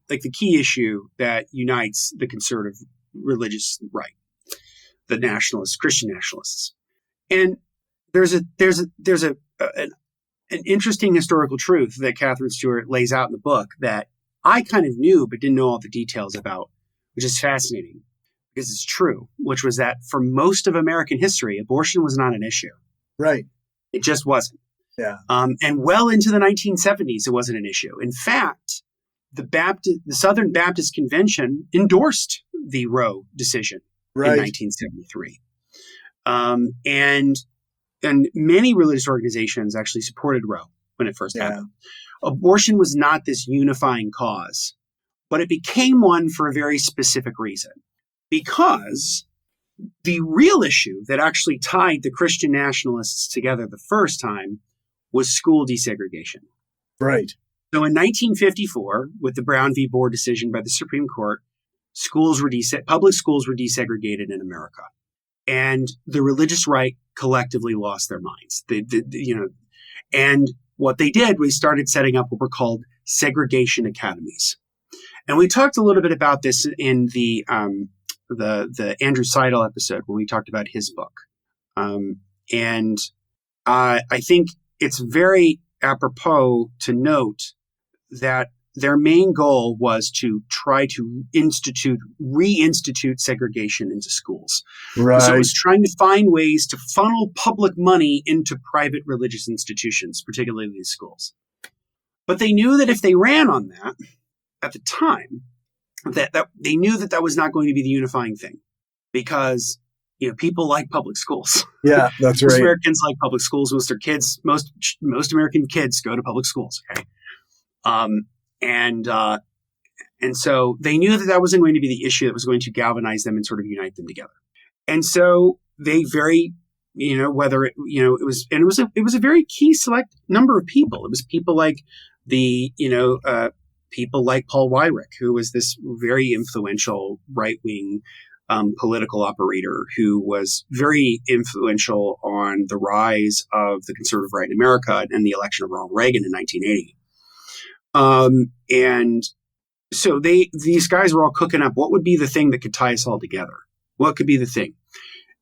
issue that unites the conservative religious right, the nationalists, Christian nationalists. And there's an interesting historical truth that Katherine Stewart lays out in the book that I kind of knew but didn't know all the details about, which is fascinating because it's true, which was that for most of American history, abortion was not an issue. Right. It just wasn't. Yeah. And well into the 1970s, it wasn't an issue. In fact, the Southern Baptist Convention endorsed the Roe decision in 1973. And many religious organizations actually supported Roe when it first happened. Abortion was not this unifying cause, but it became one for a very specific reason. Because the real issue that actually tied the Christian nationalists together the first time was school desegregation. Right. So in 1954, with the Brown v. Board decision by the Supreme Court, public schools were desegregated in America. And the religious right collectively lost their minds. And what they did was started setting up what were called segregation academies. And we talked a little bit about this in the Andrew Seidel episode when we talked about his book. And I think it's very apropos to note that their main goal was to try to reinstitute segregation into schools. Right. So it was trying to find ways to funnel public money into private religious institutions, particularly these schools. But they knew that if they ran on that at the time, that they knew that was not going to be the unifying thing, because people like public schools. Yeah, that's right. Most Americans like public schools. Most American kids go to public schools. Okay. And so they knew that wasn't going to be the issue that was going to galvanize them and sort of unite them together. And so they it was a very key select number of people. It was people like people like Paul Weyrich, who was this very influential right-wing political operator who was very influential on the rise of the conservative right in America and the election of Ronald Reagan in 1980. And so these guys were all cooking up what would be the thing that could tie us all together. What could be the thing?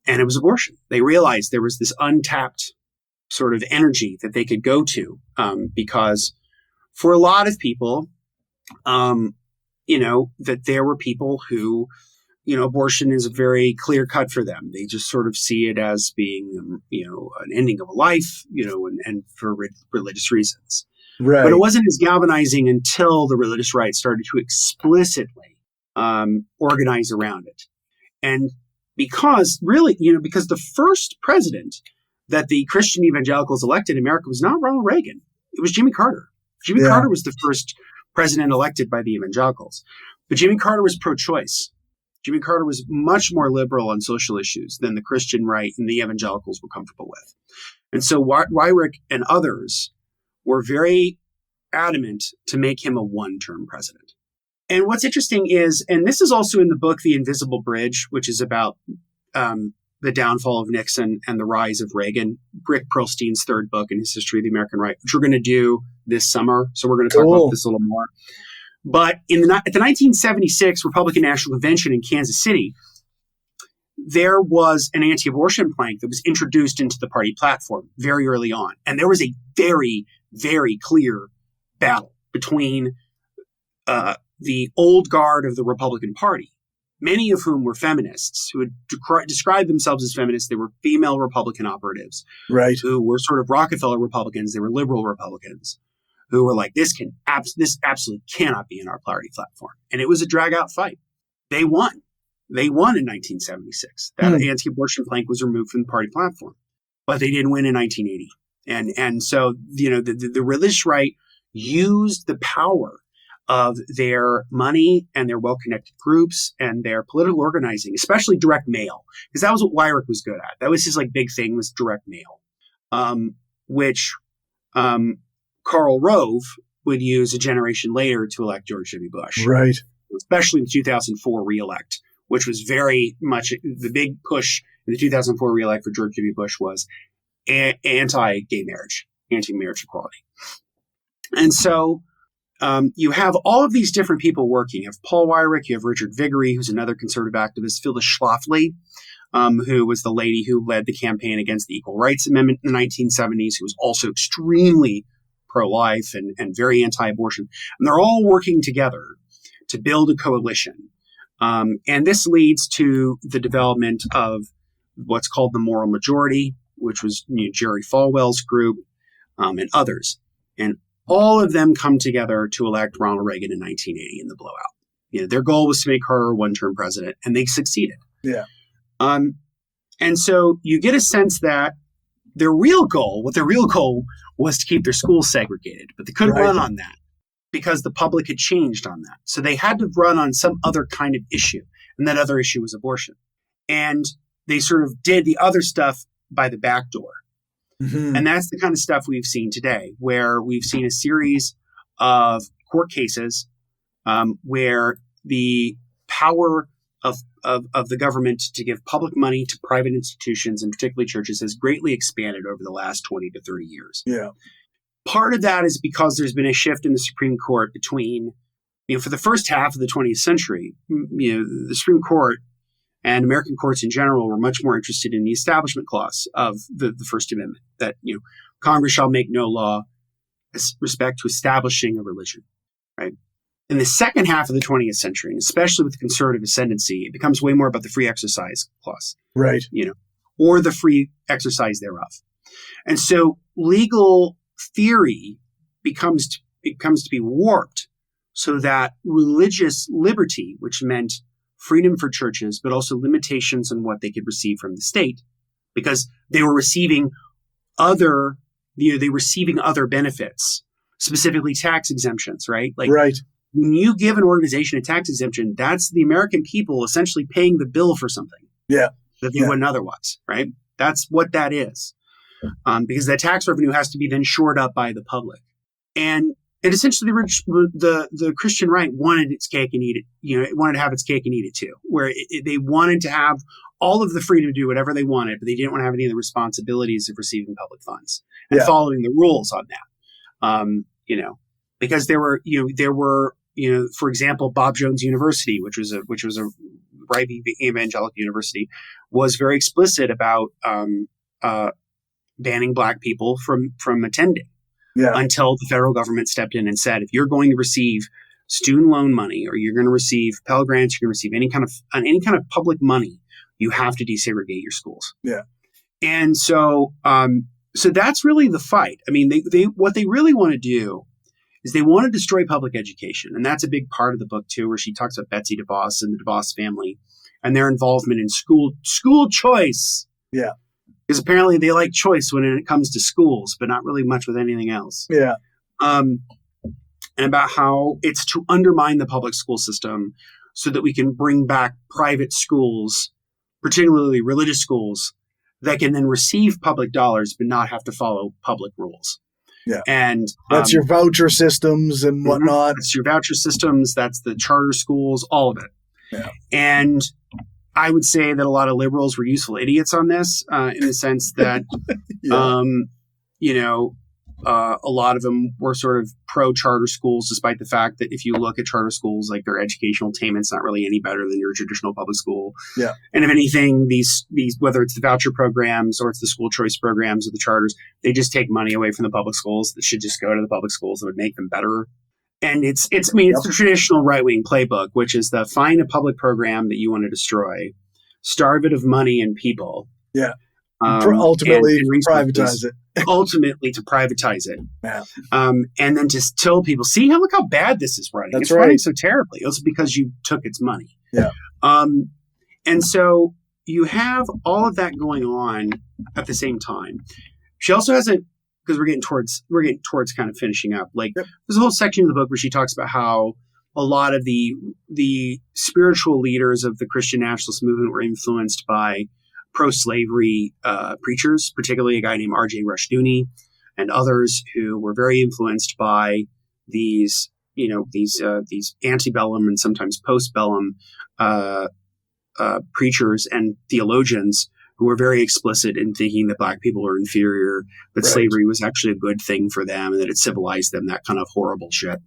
And it was abortion. They realized there was this untapped sort of energy that they could go to, because for a lot of people, that there were people who, abortion is very clear cut for them. They just sort of see it as being, an ending of a life, and for religious reasons. Right. But it wasn't as galvanizing until the religious right started to explicitly organize around it. And because the first president that the Christian evangelicals elected in America was not Ronald Reagan. It was Jimmy Carter. Jimmy Carter was the first president elected by the evangelicals. But Jimmy Carter was pro-choice. Jimmy Carter was much more liberal on social issues than the Christian right and the evangelicals were comfortable with. And so Weyrich and others were very adamant to make him a one-term president. And what's interesting is, and this is also in the book, The Invisible Bridge, which is about the downfall of Nixon and the rise of Reagan, Rick Perlstein's third book in his history of the American right, which we're going to do this summer. So we're going to talk about this a little more. But at the 1976 Republican National Convention in Kansas City, there was an anti-abortion plank that was introduced into the party platform very early on. And there was a very, very clear battle between the old guard of the Republican Party, many of whom were feminists who had described themselves as feminists. They were female Republican operatives, right, who were sort of Rockefeller Republicans. They were liberal Republicans who were like, this absolutely cannot be in our party platform. And it was a drag-out fight. They won. They won in 1976. That anti-abortion plank was removed from the party platform, but they didn't win in 1980. And so, the religious right used the power of their money and their well-connected groups and their political organizing, especially direct mail, because that was what Weyrich was good at. That was his big thing, was direct mail, which Karl Rove would use a generation later to elect George W. Bush, right? Especially in the 2004 reelect, which was very much the big push in the 2004 reelect for George W. Bush was anti-gay marriage, anti-marriage equality. And so you have all of these different people working. You have Paul Weyrich, you have Richard Viguerie, who's another conservative activist, Phyllis Schlafly, who was the lady who led the campaign against the Equal Rights Amendment in the 1970s, who was also extremely pro-life and very anti-abortion. And they're all working together to build a coalition. And this leads to the development of what's called the Moral Majority, which was Jerry Falwell's group, and others. And all of them come together to elect Ronald Reagan in 1980 in the blowout. Their goal was to make Carter a one-term president, and they succeeded. Yeah. And so you get a sense that their real goal was to keep their schools segregated, but they couldn't run on that because the public had changed on that. So they had to run on some other kind of issue, and that other issue was abortion. And they sort of did the other stuff by the back door. Mm-hmm. And that's the kind of stuff we've seen today, where we've seen a series of court cases where the power of the government to give public money to private institutions, and particularly churches, has greatly expanded over the last 20 to 30 years. Yeah. Part of that is because there's been a shift in the Supreme Court between, for the first half of the 20th century, the Supreme Court and American courts in general were much more interested in the Establishment Clause of the First Amendment, that, Congress shall make no law with respect to establishing a religion, right? In the second half of the 20th century, and especially with the conservative ascendancy, it becomes way more about the Free Exercise Clause, right? Or the free exercise thereof. And so legal theory becomes to be warped so that religious liberty, which meant freedom for churches, but also limitations on what they could receive from the state, because they were receiving other benefits, specifically tax exemptions, right? Right. When you give an organization a tax exemption, that's the American people essentially paying the bill for something that they wouldn't otherwise, right? That's what that is. Because that tax revenue has to be then shored up by the public. And And essentially, the Christian right wanted its cake and eat it. It wanted to have its cake and eat it too. Where they wanted to have all of the freedom to do whatever they wanted, but they didn't want to have any of the responsibilities of receiving public funds and following the rules on that. Because there were, for example, Bob Jones University, which was a right evangelical university, was very explicit about banning Black people from attending. Yeah. Until the federal government stepped in and said, if you're going to receive student loan money or you're going to receive Pell Grants, you're going to receive any kind of public money, you have to desegregate your schools. Yeah. And so that's really the fight. I mean, they what they really want to do is they want to destroy public education. And that's a big part of the book too, where she talks about Betsy DeVos and the DeVos family and their involvement in school choice. Yeah. Because apparently they like choice when it comes to schools, but not really much with anything else. Yeah. And about how it's to undermine the public school system so that we can bring back private schools, particularly religious schools, that can then receive public dollars but not have to follow public rules. Yeah. And that's your voucher systems and whatnot. That's your voucher systems. That's the charter schools, all of it. Yeah. And I would say that a lot of liberals were useful idiots on this, in the sense that, a lot of them were sort of pro-charter schools, despite the fact that if you look at charter schools, like their educational attainment's not really any better than your traditional public school. Yeah. And if anything, these whether it's the voucher programs or it's the school choice programs or the charters, they just take money away from the public schools that should just go to the public schools that would make them better. And it's the traditional right-wing playbook, which is the find a public program that you want to destroy, starve it of money and people. Yeah. Ultimately and privatize it. Ultimately to privatize it. Yeah. And then just tell people, look how bad this is running. That's it's right. running so terribly. It's because you took its money. Yeah. And so you have all of that going on at the same time. She also has because we're getting towards kind of finishing up. Like there's a whole section of the book where she talks about how a lot of the spiritual leaders of the Christian nationalist movement were influenced by pro-slavery preachers, particularly a guy named R.J. Rushdoony and others who were very influenced by these antebellum and sometimes postbellum preachers and theologians who were very explicit in thinking that Black people are inferior, that slavery was actually a good thing for them and that it civilized them, that kind of horrible shit.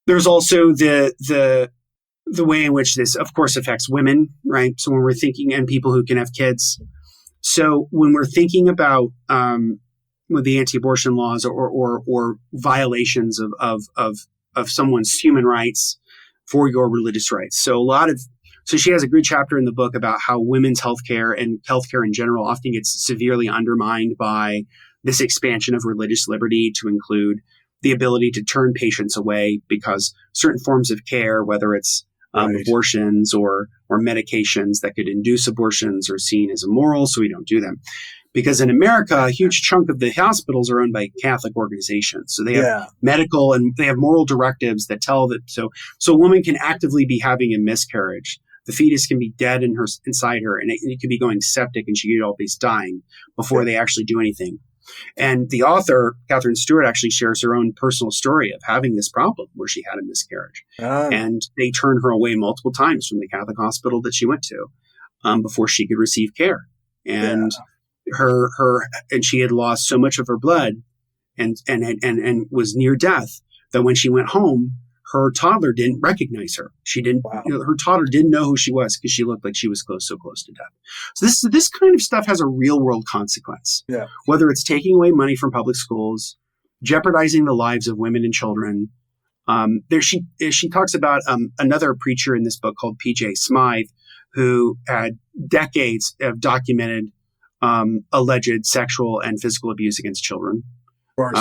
There's also the way in which this, of course, affects women, right? So when we're thinking, and people who can have kids. So when we're thinking about with the anti-abortion laws or violations of someone's human rights for your religious rights. So she has a good chapter in the book about how women's healthcare and healthcare in general often gets severely undermined by this expansion of religious liberty to include the ability to turn patients away because certain forms of care, whether it's abortions or medications that could induce abortions, are seen as immoral, so we don't do them. Because in America, a huge chunk of the hospitals are owned by Catholic organizations. So they have medical and they have moral directives that tell that so a woman can actively be having a miscarriage. The fetus can be dead inside her, and it could be going septic, and she could always dying before they actually do anything. And the author, Katherine Stewart, actually shares her own personal story of having this problem where she had a miscarriage. And they turned her away multiple times from the Catholic hospital that she went to before she could receive care. And and she had lost so much of her blood and was near death that when she went home, her toddler didn't recognize her. She didn't. Her toddler didn't know who she was because she looked like she was so close to death. So this kind of stuff has a real world consequence. Yeah. Whether it's taking away money from public schools, jeopardizing the lives of women and children. She talks about another preacher in this book called P.J. Smythe, who had decades of documented alleged sexual and physical abuse against children. Of course.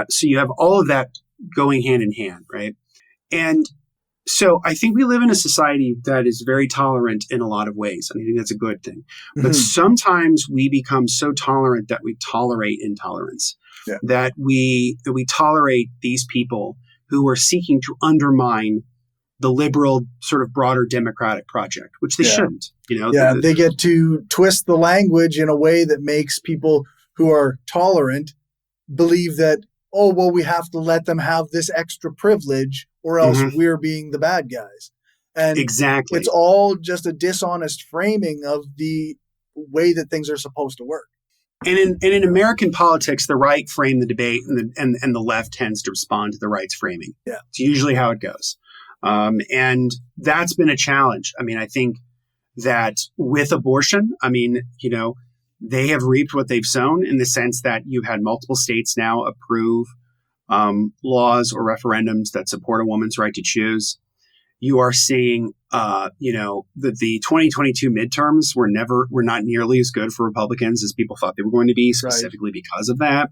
So you have all of that going hand in hand, right? And so I think we live in a society that is very tolerant in a lot of ways. And I think that's a good thing. But sometimes we become so tolerant that we tolerate intolerance, that we tolerate these people who are seeking to undermine the liberal sort of broader democratic project, which they shouldn't. They get to twist the language in a way that makes people who are tolerant believe that oh, well, we have to let them have this extra privilege or else we're being the bad guys. And exactly. it's all just a dishonest framing of the way that things are supposed to work. And in American politics, the right frame the debate, and the left tends to respond to the right's framing. Yeah. It's usually how it goes. And that's been a challenge. I mean, I think that with abortion, I mean, they have reaped what they've sown in the sense that you've had multiple states now approve laws or referendums that support a woman's right to choose. You are seeing, that the 2022 midterms were not nearly as good for Republicans as people thought they were going to be, specifically because of that.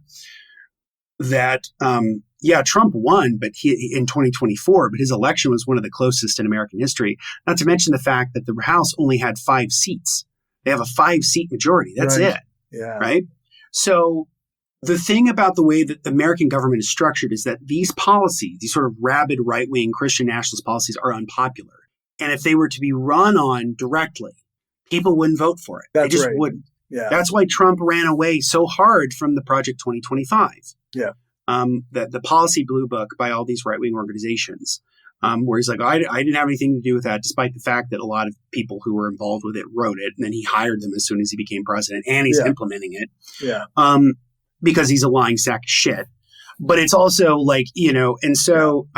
Trump won, but in 2024, but his election was one of the closest in American history. Not to mention the fact that the House only had 5 seats. They have a 5-seat majority. That's it. Yeah. Right. So the thing about the way that the American government is structured is that these policies, these sort of rabid right-wing Christian nationalist policies, are unpopular. And if they were to be run on directly, people wouldn't vote for it. They just wouldn't. Yeah. That's why Trump ran away so hard from the Project 2025. Yeah. The policy blue book by all these right-wing organizations, where he's like, I didn't have anything to do with that, despite the fact that a lot of people who were involved with it wrote it. And then he hired them as soon as he became president, and he's implementing it. Yeah. Because he's a lying sack of shit. But it's also like, and so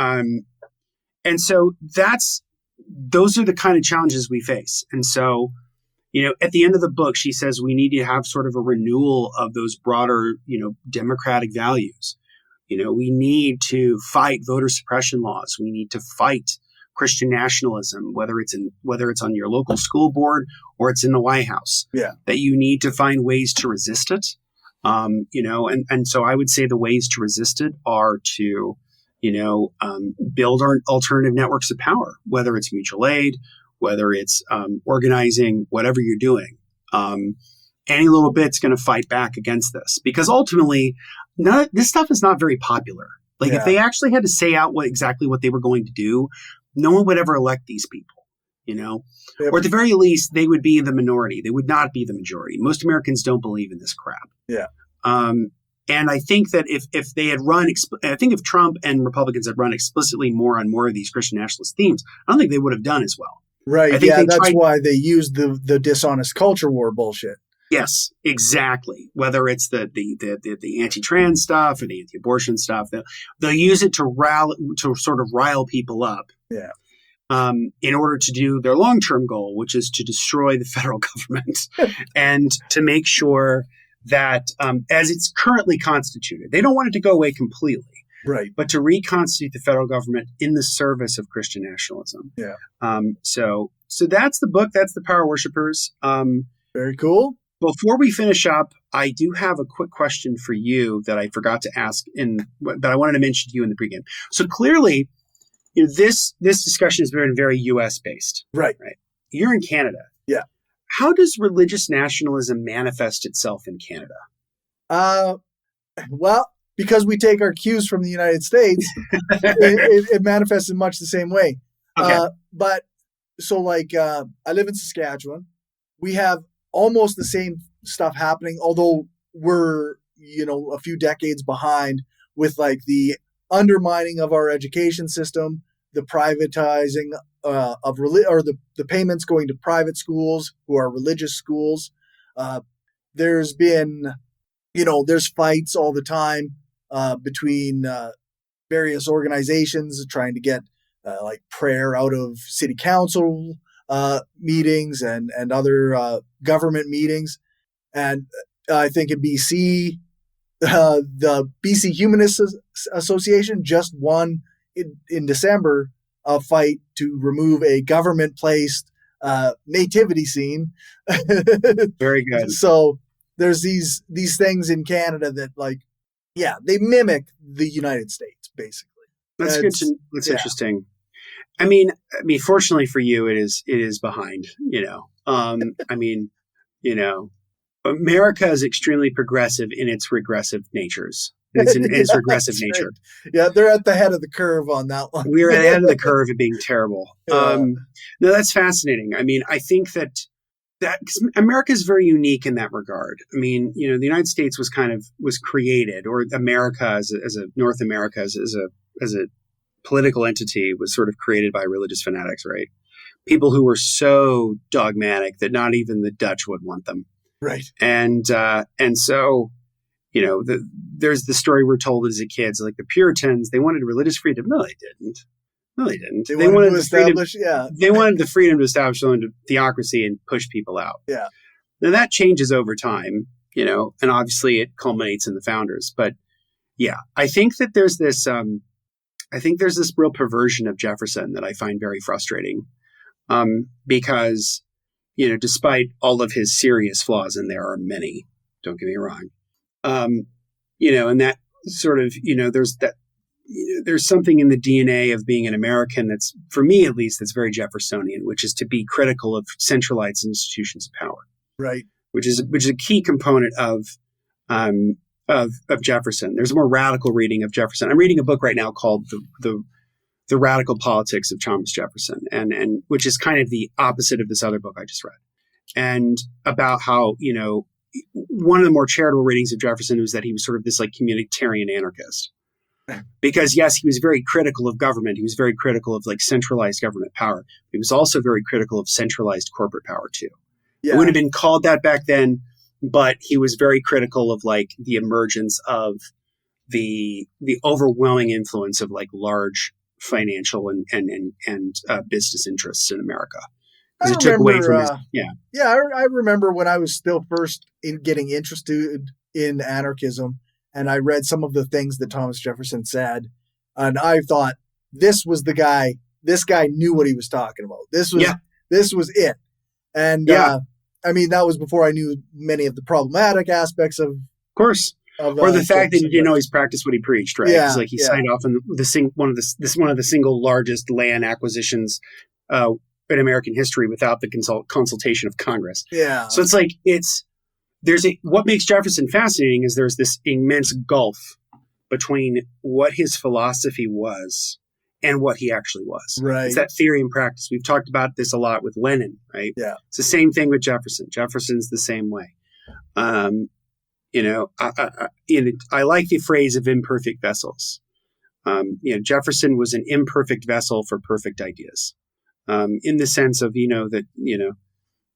those are the kind of challenges we face. And so, at the end of the book, she says we need to have sort of a renewal of those broader, democratic values. We need to fight voter suppression laws. We need to fight Christian nationalism, whether it's on your local school board or it's in the White House. Yeah. That you need to find ways to resist it. And so I would say the ways to resist it are to, build our alternative networks of power, whether it's mutual aid, whether it's organizing, whatever you're doing. Any little bit's going to fight back against this, because ultimately, this stuff is not very popular. Like if they actually had to say out exactly what they were going to do, no one would ever elect these people, or at the very least, they would be in the minority. They would not be the majority. Most Americans don't believe in this crap. Yeah. And I think that if they had run, I think if Trump and Republicans had run explicitly more on more of these Christian nationalist themes, I don't think they would have done as well. Right. That's why they used the dishonest culture war bullshit. Yes, exactly. Whether it's the anti-trans stuff or the anti-abortion stuff, they'll use it to sort of rile people up. Yeah. In order to do their long-term goal, which is to destroy the federal government and to make sure that as it's currently constituted, they don't want it to go away completely. Right. But to reconstitute the federal government in the service of Christian nationalism. Yeah. So that's the book. That's The Power Worshippers. Very cool. Before we finish up, I do have a quick question for you that I forgot to ask, but I wanted to mention to you in the pregame. So clearly, this discussion has been very U.S. based. Right. You're in Canada. Yeah. How does religious nationalism manifest itself in Canada? Well, because we take our cues from the United States, it manifests in much the same way. Okay. But so I live in Saskatchewan. We have almost the same stuff happening, although we're, a few decades behind with the undermining of our education system, the privatizing of the payments going to private schools who are religious schools. There's been, there's fights all the time between various organizations trying to get prayer out of city council meetings and other government meetings. And I think in BC, the BC Humanist Association just won in December a fight to remove a government-placed nativity scene. Very good. So there's these things in Canada that they mimic the United States, basically. That's good. That's interesting. I mean, fortunately for you, it is behind. America is extremely progressive in its regressive natures. Its regressive nature. Right. Yeah, they're at the head of the curve on that one. We're at the head of the curve of being terrible. No, that's fascinating. I mean, I think that that, 'cause America is very unique in that regard. I mean, the United States was created, or America as a North America as a political entity was sort of created by religious fanatics, right? People who were so dogmatic that not even the Dutch would want them. Right. And so, there's the story we're told as a kids, like the Puritans, they wanted religious freedom. No, they didn't. No, they didn't. They wanted to establish, They wanted the freedom to establish their own theocracy and push people out. Yeah. Now that changes over time, and obviously it culminates in the founders. But yeah, I think that there's this real perversion of Jefferson that I find very frustrating. Because, despite all of his serious flaws, and there are many, don't get me wrong, and that sort of, there's something in the DNA of being an American that's, for me at least, that's very Jeffersonian, which is to be critical of centralized institutions of power. Right. Which is a key component of Jefferson. There's a more radical reading of Jefferson. I'm reading a book right now called The Radical Politics of Thomas Jefferson, and which is kind of the opposite of this other book I just read. And about how, one of the more charitable readings of Jefferson was that he was sort of this like communitarian anarchist. Because yes, he was very critical of government. He was very critical of like centralized government power. He was also very critical of centralized corporate power too. Yeah. It wouldn't have been called that back then, but he was very critical of like the emergence of the overwhelming influence of like large financial and business interests in America. Because it took away from his, I remember when I was still first getting interested in anarchism, and I read some of the things that Thomas Jefferson said, and I thought this was the guy. This guy knew what he was talking about. This was it. And I mean, that was before I knew many of the problematic aspects of course. Or the fact that he didn't always practice what he preached, right? Yeah, like he signed off on one of the single largest land acquisitions in American history without the consultation of Congress. Yeah. So it's like what makes Jefferson fascinating is there's this immense gulf between what his philosophy was and what he actually was. Right. It's that theory and practice. We've talked about this a lot with Lenin, right? Yeah. It's the same thing with Jefferson. Jefferson's the same way. I like the phrase of imperfect vessels. Jefferson was an imperfect vessel for perfect ideas, in the sense of,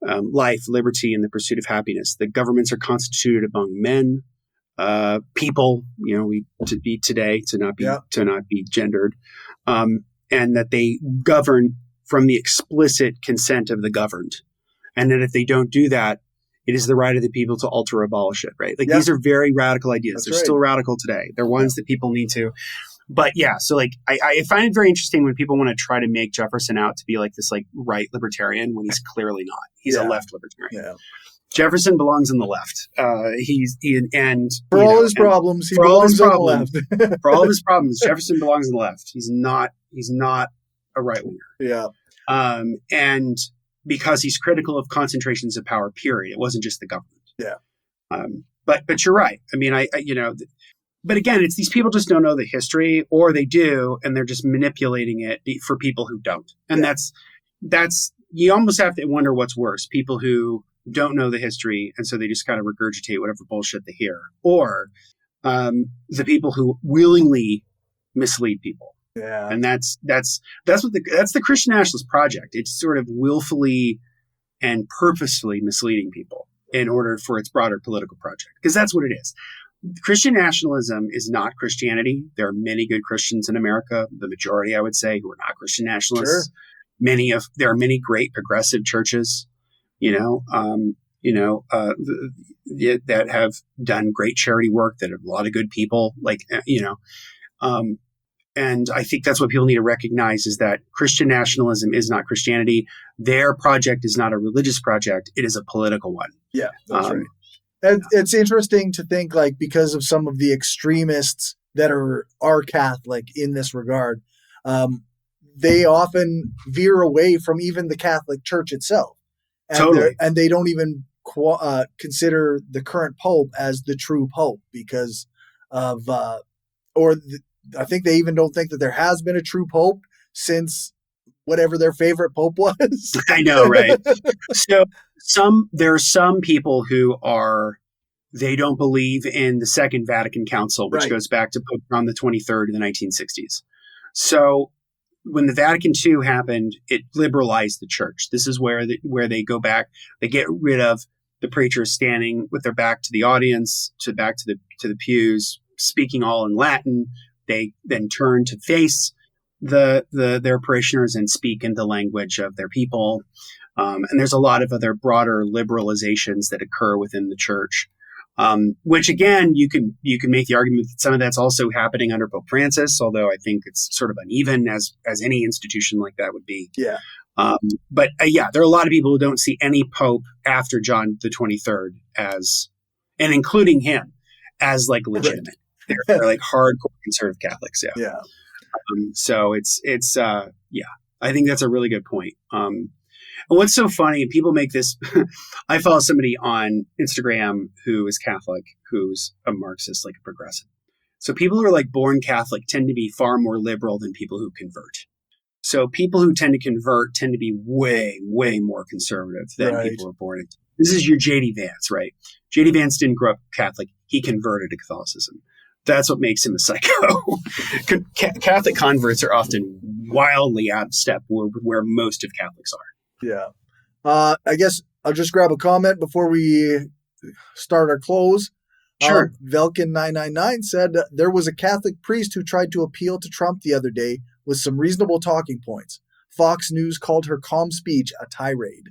life, liberty, and the pursuit of happiness. The governments are constituted among men, people, to be today, to not be gendered, and that they govern from the explicit consent of the governed. And that if they don't do that, it is the right of the people to alter or abolish it, right? Like these are very radical ideas. They're still radical today. They're ones that people need to. But yeah, so like I find it very interesting when people want to try to make Jefferson out to be like this like right libertarian when he's clearly not. He's a left libertarian. Yeah. Jefferson belongs on the left. For all his problems, he belongs on the left. For all of his problems, Jefferson belongs on the left. He's not a right winger. Yeah. And because he's critical of concentrations of power, period. It wasn't just the government. Yeah. But you're right. I mean, but again, it's these people just don't know the history, or they do, and they're just manipulating it for people who don't. And that's you almost have to wonder what's worse: people who don't know the history, and so they just kind of regurgitate whatever bullshit they hear, or the people who willingly mislead people. Yeah. And that's the Christian Nationalist Project. It's sort of willfully and purposefully misleading people in order for its broader political project, because that's what it is. Christian nationalism is not Christianity. There are many good Christians in America, the majority, I would say, who are not Christian nationalists. Sure. There are many great progressive churches, that have done great charity work, that have a lot of good people, and I think that's what people need to recognize, is that Christian nationalism is not Christianity. Their project is not a religious project. It is a political one. Yeah, that's right. And it's interesting to think, like, because of some of the extremists that are Catholic in this regard, they often veer away from even the Catholic Church itself. And totally. And they don't even consider the current Pope as the true Pope because of, I think they even don't think that there has been a true Pope since whatever their favorite Pope was. I know, right? So there are some people who they don't believe in the Second Vatican Council, which goes back to Pope John the 23rd in the 1960s. So when the Vatican II happened, it liberalized the church. This is where they go back. They get rid of the preachers standing with their back to the audience, back to the pews, speaking all in Latin. They then turn to face their parishioners and speak in the language of their people. And there's a lot of other broader liberalizations that occur within the church. Which again, you can make the argument that some of that's also happening under Pope Francis, although I think it's sort of uneven as any institution like that would be. Yeah. But there are a lot of people who don't see any pope after John the 23rd and including him, as like legitimate. Right. They're like hardcore conservative Catholics. Yeah. Yeah. So it's I think that's a really good point. And what's so funny, people make this, I follow somebody on Instagram who is Catholic, who's a Marxist, like a progressive. So people who are like born Catholic tend to be far more liberal than people who convert. So people who tend to convert tend to be way, way more conservative than people who are born. This is your J.D. Vance, right? J.D. Vance didn't grow up Catholic. He converted to Catholicism. That's what makes him a psycho. Catholic converts are often wildly out of step where most of Catholics are. Yeah. I guess I'll just grab a comment before we start our close. Sure. Velkin999 said there was a Catholic priest who tried to appeal to Trump the other day with some reasonable talking points. Fox News called her calm speech a tirade.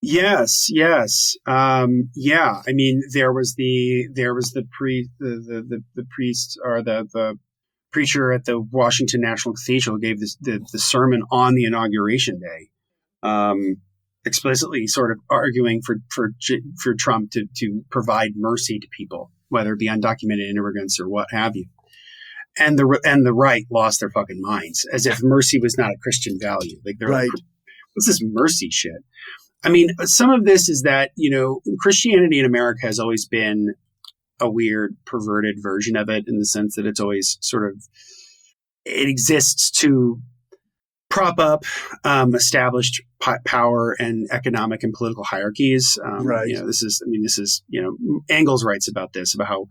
Yes. I mean, there was the priest or the preacher at the Washington National Cathedral who gave the sermon on the inauguration day. Explicitly sort of arguing for Trump to provide mercy to people, whether it be undocumented immigrants or what have you. And the right lost their fucking minds, as if mercy was not a Christian value. Like they're like, what's this mercy shit? I mean, some of this is that, Christianity in America has always been a weird, perverted version of it, in the sense that it's always it exists to prop up established power and economic and political hierarchies. Engels writes about this, about how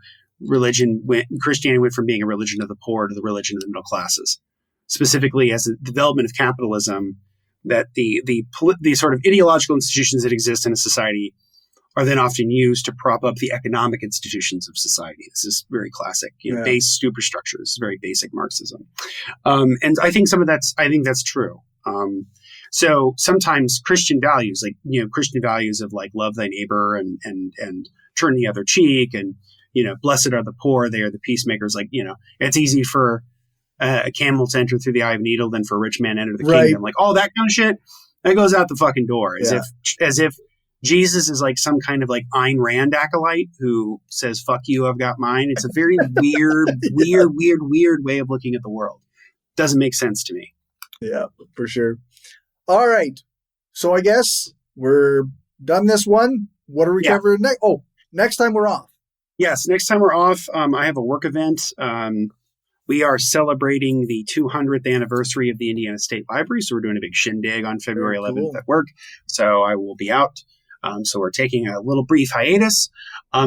Christianity went from being a religion of the poor to the religion of the middle classes, specifically as a development of capitalism, that the sort of ideological institutions that exist in a society are then often used to prop up the economic institutions of society. This is very classic, base superstructures, very basic Marxism. And I think that's true. So sometimes Christian values, Christian values of like love thy neighbor and turn the other cheek and, blessed are the poor, they are the peacemakers. It's easy for a camel to enter through the eye of a needle than for a rich man to enter the kingdom. Like all that kind of shit, that goes out the fucking door. As if Jesus is like some kind of like Ayn Rand acolyte who says, fuck you, I've got mine. It's a very weird way of looking at the world. Doesn't make sense to me. Yeah, for sure. All right. So I guess we're done this one. What are we covering next? Oh, next time we're off. Yes, next time we're off, I have a work event. We are celebrating the 200th anniversary of the Indiana State Library. So we're doing a big shindig on February 11th at work. So I will be out. So we're taking a little brief hiatus.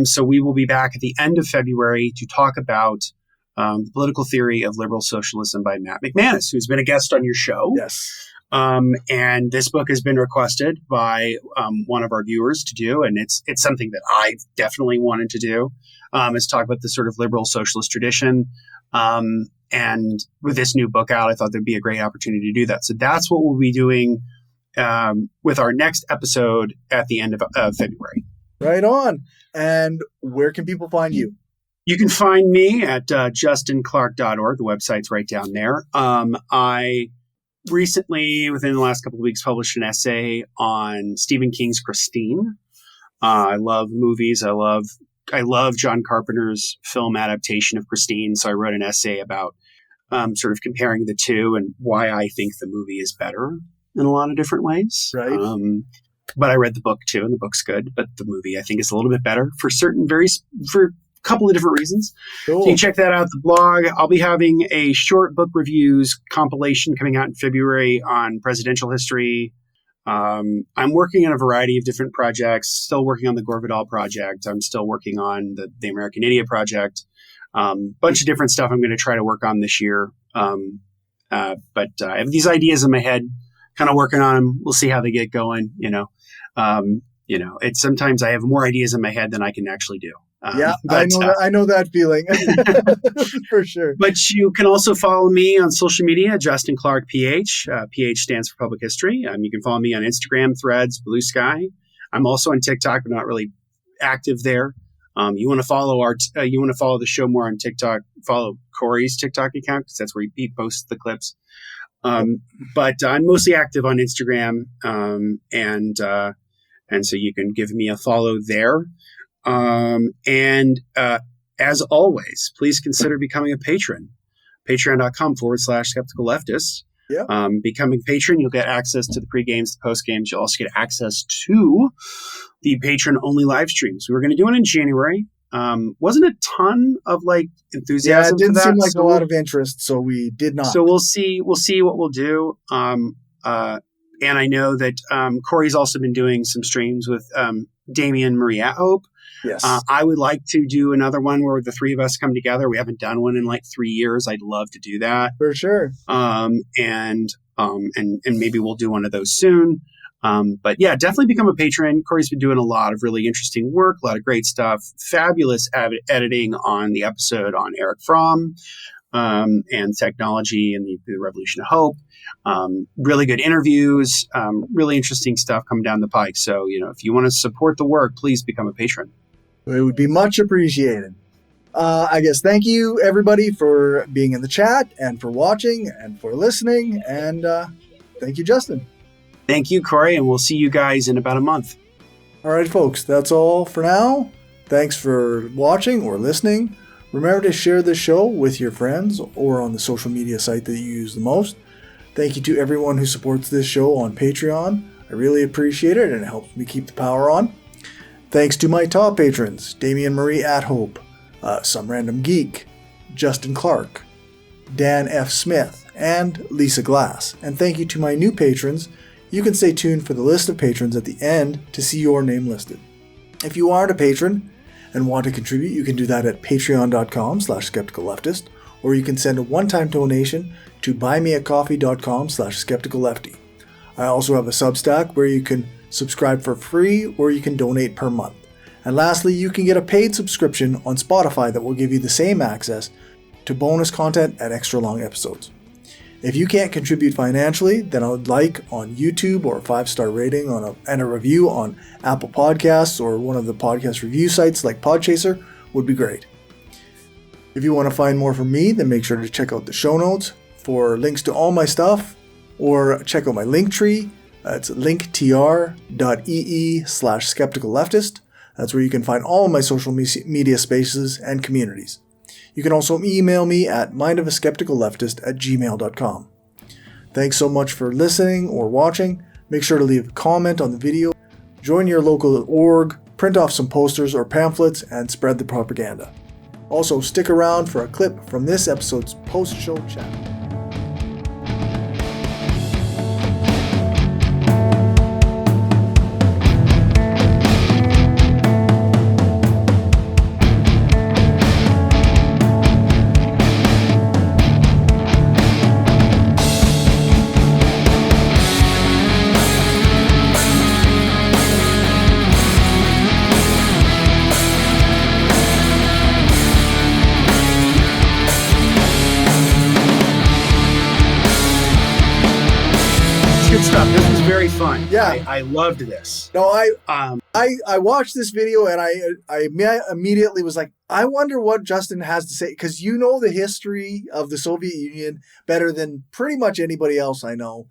So we will be back at the end of February to talk about the political theory of liberal socialism by Matt McManus, who's been a guest on your show. Yes. And this book has been requested by one of our viewers to do, and it's something that I definitely wanted to do, is talk about the sort of liberal socialist tradition. And with this new book out, I thought there'd be a great opportunity to do that. So that's what we'll be doing with our next episode at the end of February. Right on. And where can people find you? You can find me at justinclark.org. The website's right down there. I recently, within the last couple of weeks, published an essay on Stephen King's Christine. I love movies. I love John Carpenter's film adaptation of Christine. So I wrote an essay about sort of comparing the two and why I think the movie is better in a lot of different ways. Right. But I read the book too, and the book's good. But the movie, I think, is a little bit better for a couple of different reasons. Cool. So you can check that out at the blog. I'll be having a short book reviews compilation coming out in February on presidential history. I'm working on a variety of different projects, still working on the Gore Vidal project. I'm still working on the American Idiot project. Bunch of different stuff I'm going to try to work on this year. But I have these ideas in my head, kind of working on them. We'll see how they get going. It's sometimes I have more ideas in my head than I can actually do. I know that feeling for sure. But you can also follow me on social media, Justin Clark PH. PH stands for Public History. You can follow me on Instagram, Threads, Blue Sky. I'm also on TikTok, but not really active there. You want to follow the show more on TikTok? Follow Corey's TikTok account because that's where he posts the clips. But I'm mostly active on Instagram, and so you can give me a follow there. As always, please consider becoming a patron. Patreon.com/skeptical leftists. Yeah. Becoming a patron, you'll get access to the pre-games, the post-games. You'll also get access to the patron-only live streams. We were going to do one in January. Wasn't a ton of enthusiasm. Yeah, it didn't for that, seem like a lot of interest, so we did not. So we'll see what we'll do. And I know that Corey's also been doing some streams with Damien Marie at Hope. Yes. I would like to do another one where the three of us come together. We haven't done one in 3 years. I'd love to do that. For sure. And maybe we'll do one of those soon. But yeah, definitely become a patron. Corey's been doing a lot of really interesting work, a lot of great stuff, fabulous editing on the episode on Eric Fromm and technology and the revolution of hope. Really good interviews, really interesting stuff coming down the pike. So, if you want to support the work, please become a patron. It would be much appreciated. I guess thank you, everybody, for being in the chat and for watching and for listening. And thank you, Justin. Thank you, Corey, and we'll see you guys in about a month. All right, folks, that's all for now. Thanks for watching or listening. Remember to share this show with your friends or on the social media site that you use the most. Thank you to everyone who supports this show on Patreon. I really appreciate it, and it helps me keep the power on. Thanks to my top patrons, Damien Marie at Hope, Some Random Geek, Justin Clark, Dan F. Smith, and Lisa Glass. And thank you to my new patrons. You can stay tuned for the list of patrons at the end to see your name listed. If you aren't a patron and want to contribute, you can do that at patreon.com/skepticalleftist, or you can send a one-time donation to buymeacoffee.com/skepticallefty. I also have a Substack where you can subscribe for free or you can donate per month. And lastly, you can get a paid subscription on Spotify that will give you the same access to bonus content and extra long episodes. If you can't contribute financially, then I would like on YouTube or a 5-star rating and a review on Apple Podcasts or one of the podcast review sites like Podchaser would be great. If you want to find more from me, then make sure to check out the show notes for links to all my stuff, or check out my link tree. It's linktr.ee/skepticalleftist. That's where you can find all of my social media spaces and communities. You can also email me at mindofaskepticalleftist@gmail.com. Thanks so much for listening or watching. Make sure to leave a comment on the video, join your local org, print off some posters or pamphlets, and spread the propaganda. Also, stick around for a clip from this episode's post-show chat. This was very fun. Yeah, I loved this. No, I watched this video and I immediately was like, I wonder what Justin has to say, because you know the history of the Soviet Union better than pretty much anybody else I know.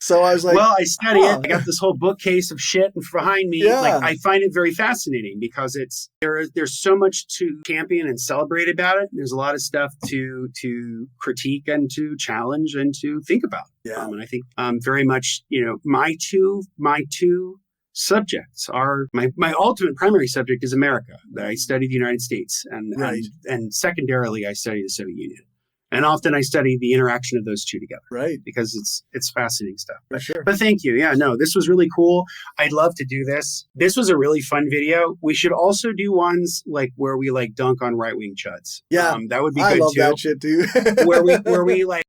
So I was like, well, I study it. I got this whole bookcase of shit behind me. Yeah. I find it very fascinating because there's so much to champion and celebrate about it. There's a lot of stuff to critique and to challenge and to think about. Yeah. And I think very much, my two subjects are my ultimate primary subject is America. That I study the United States, and Right. and secondarily I study the Soviet Union. And often I study the interaction of those two together. Right. Because it's fascinating stuff. For sure. But thank you. Yeah, no, this was really cool. I'd love to do this. This was a really fun video. We should also do ones like where we like dunk on right-wing chuds. Yeah. That would be I good love too. that shit too. where we like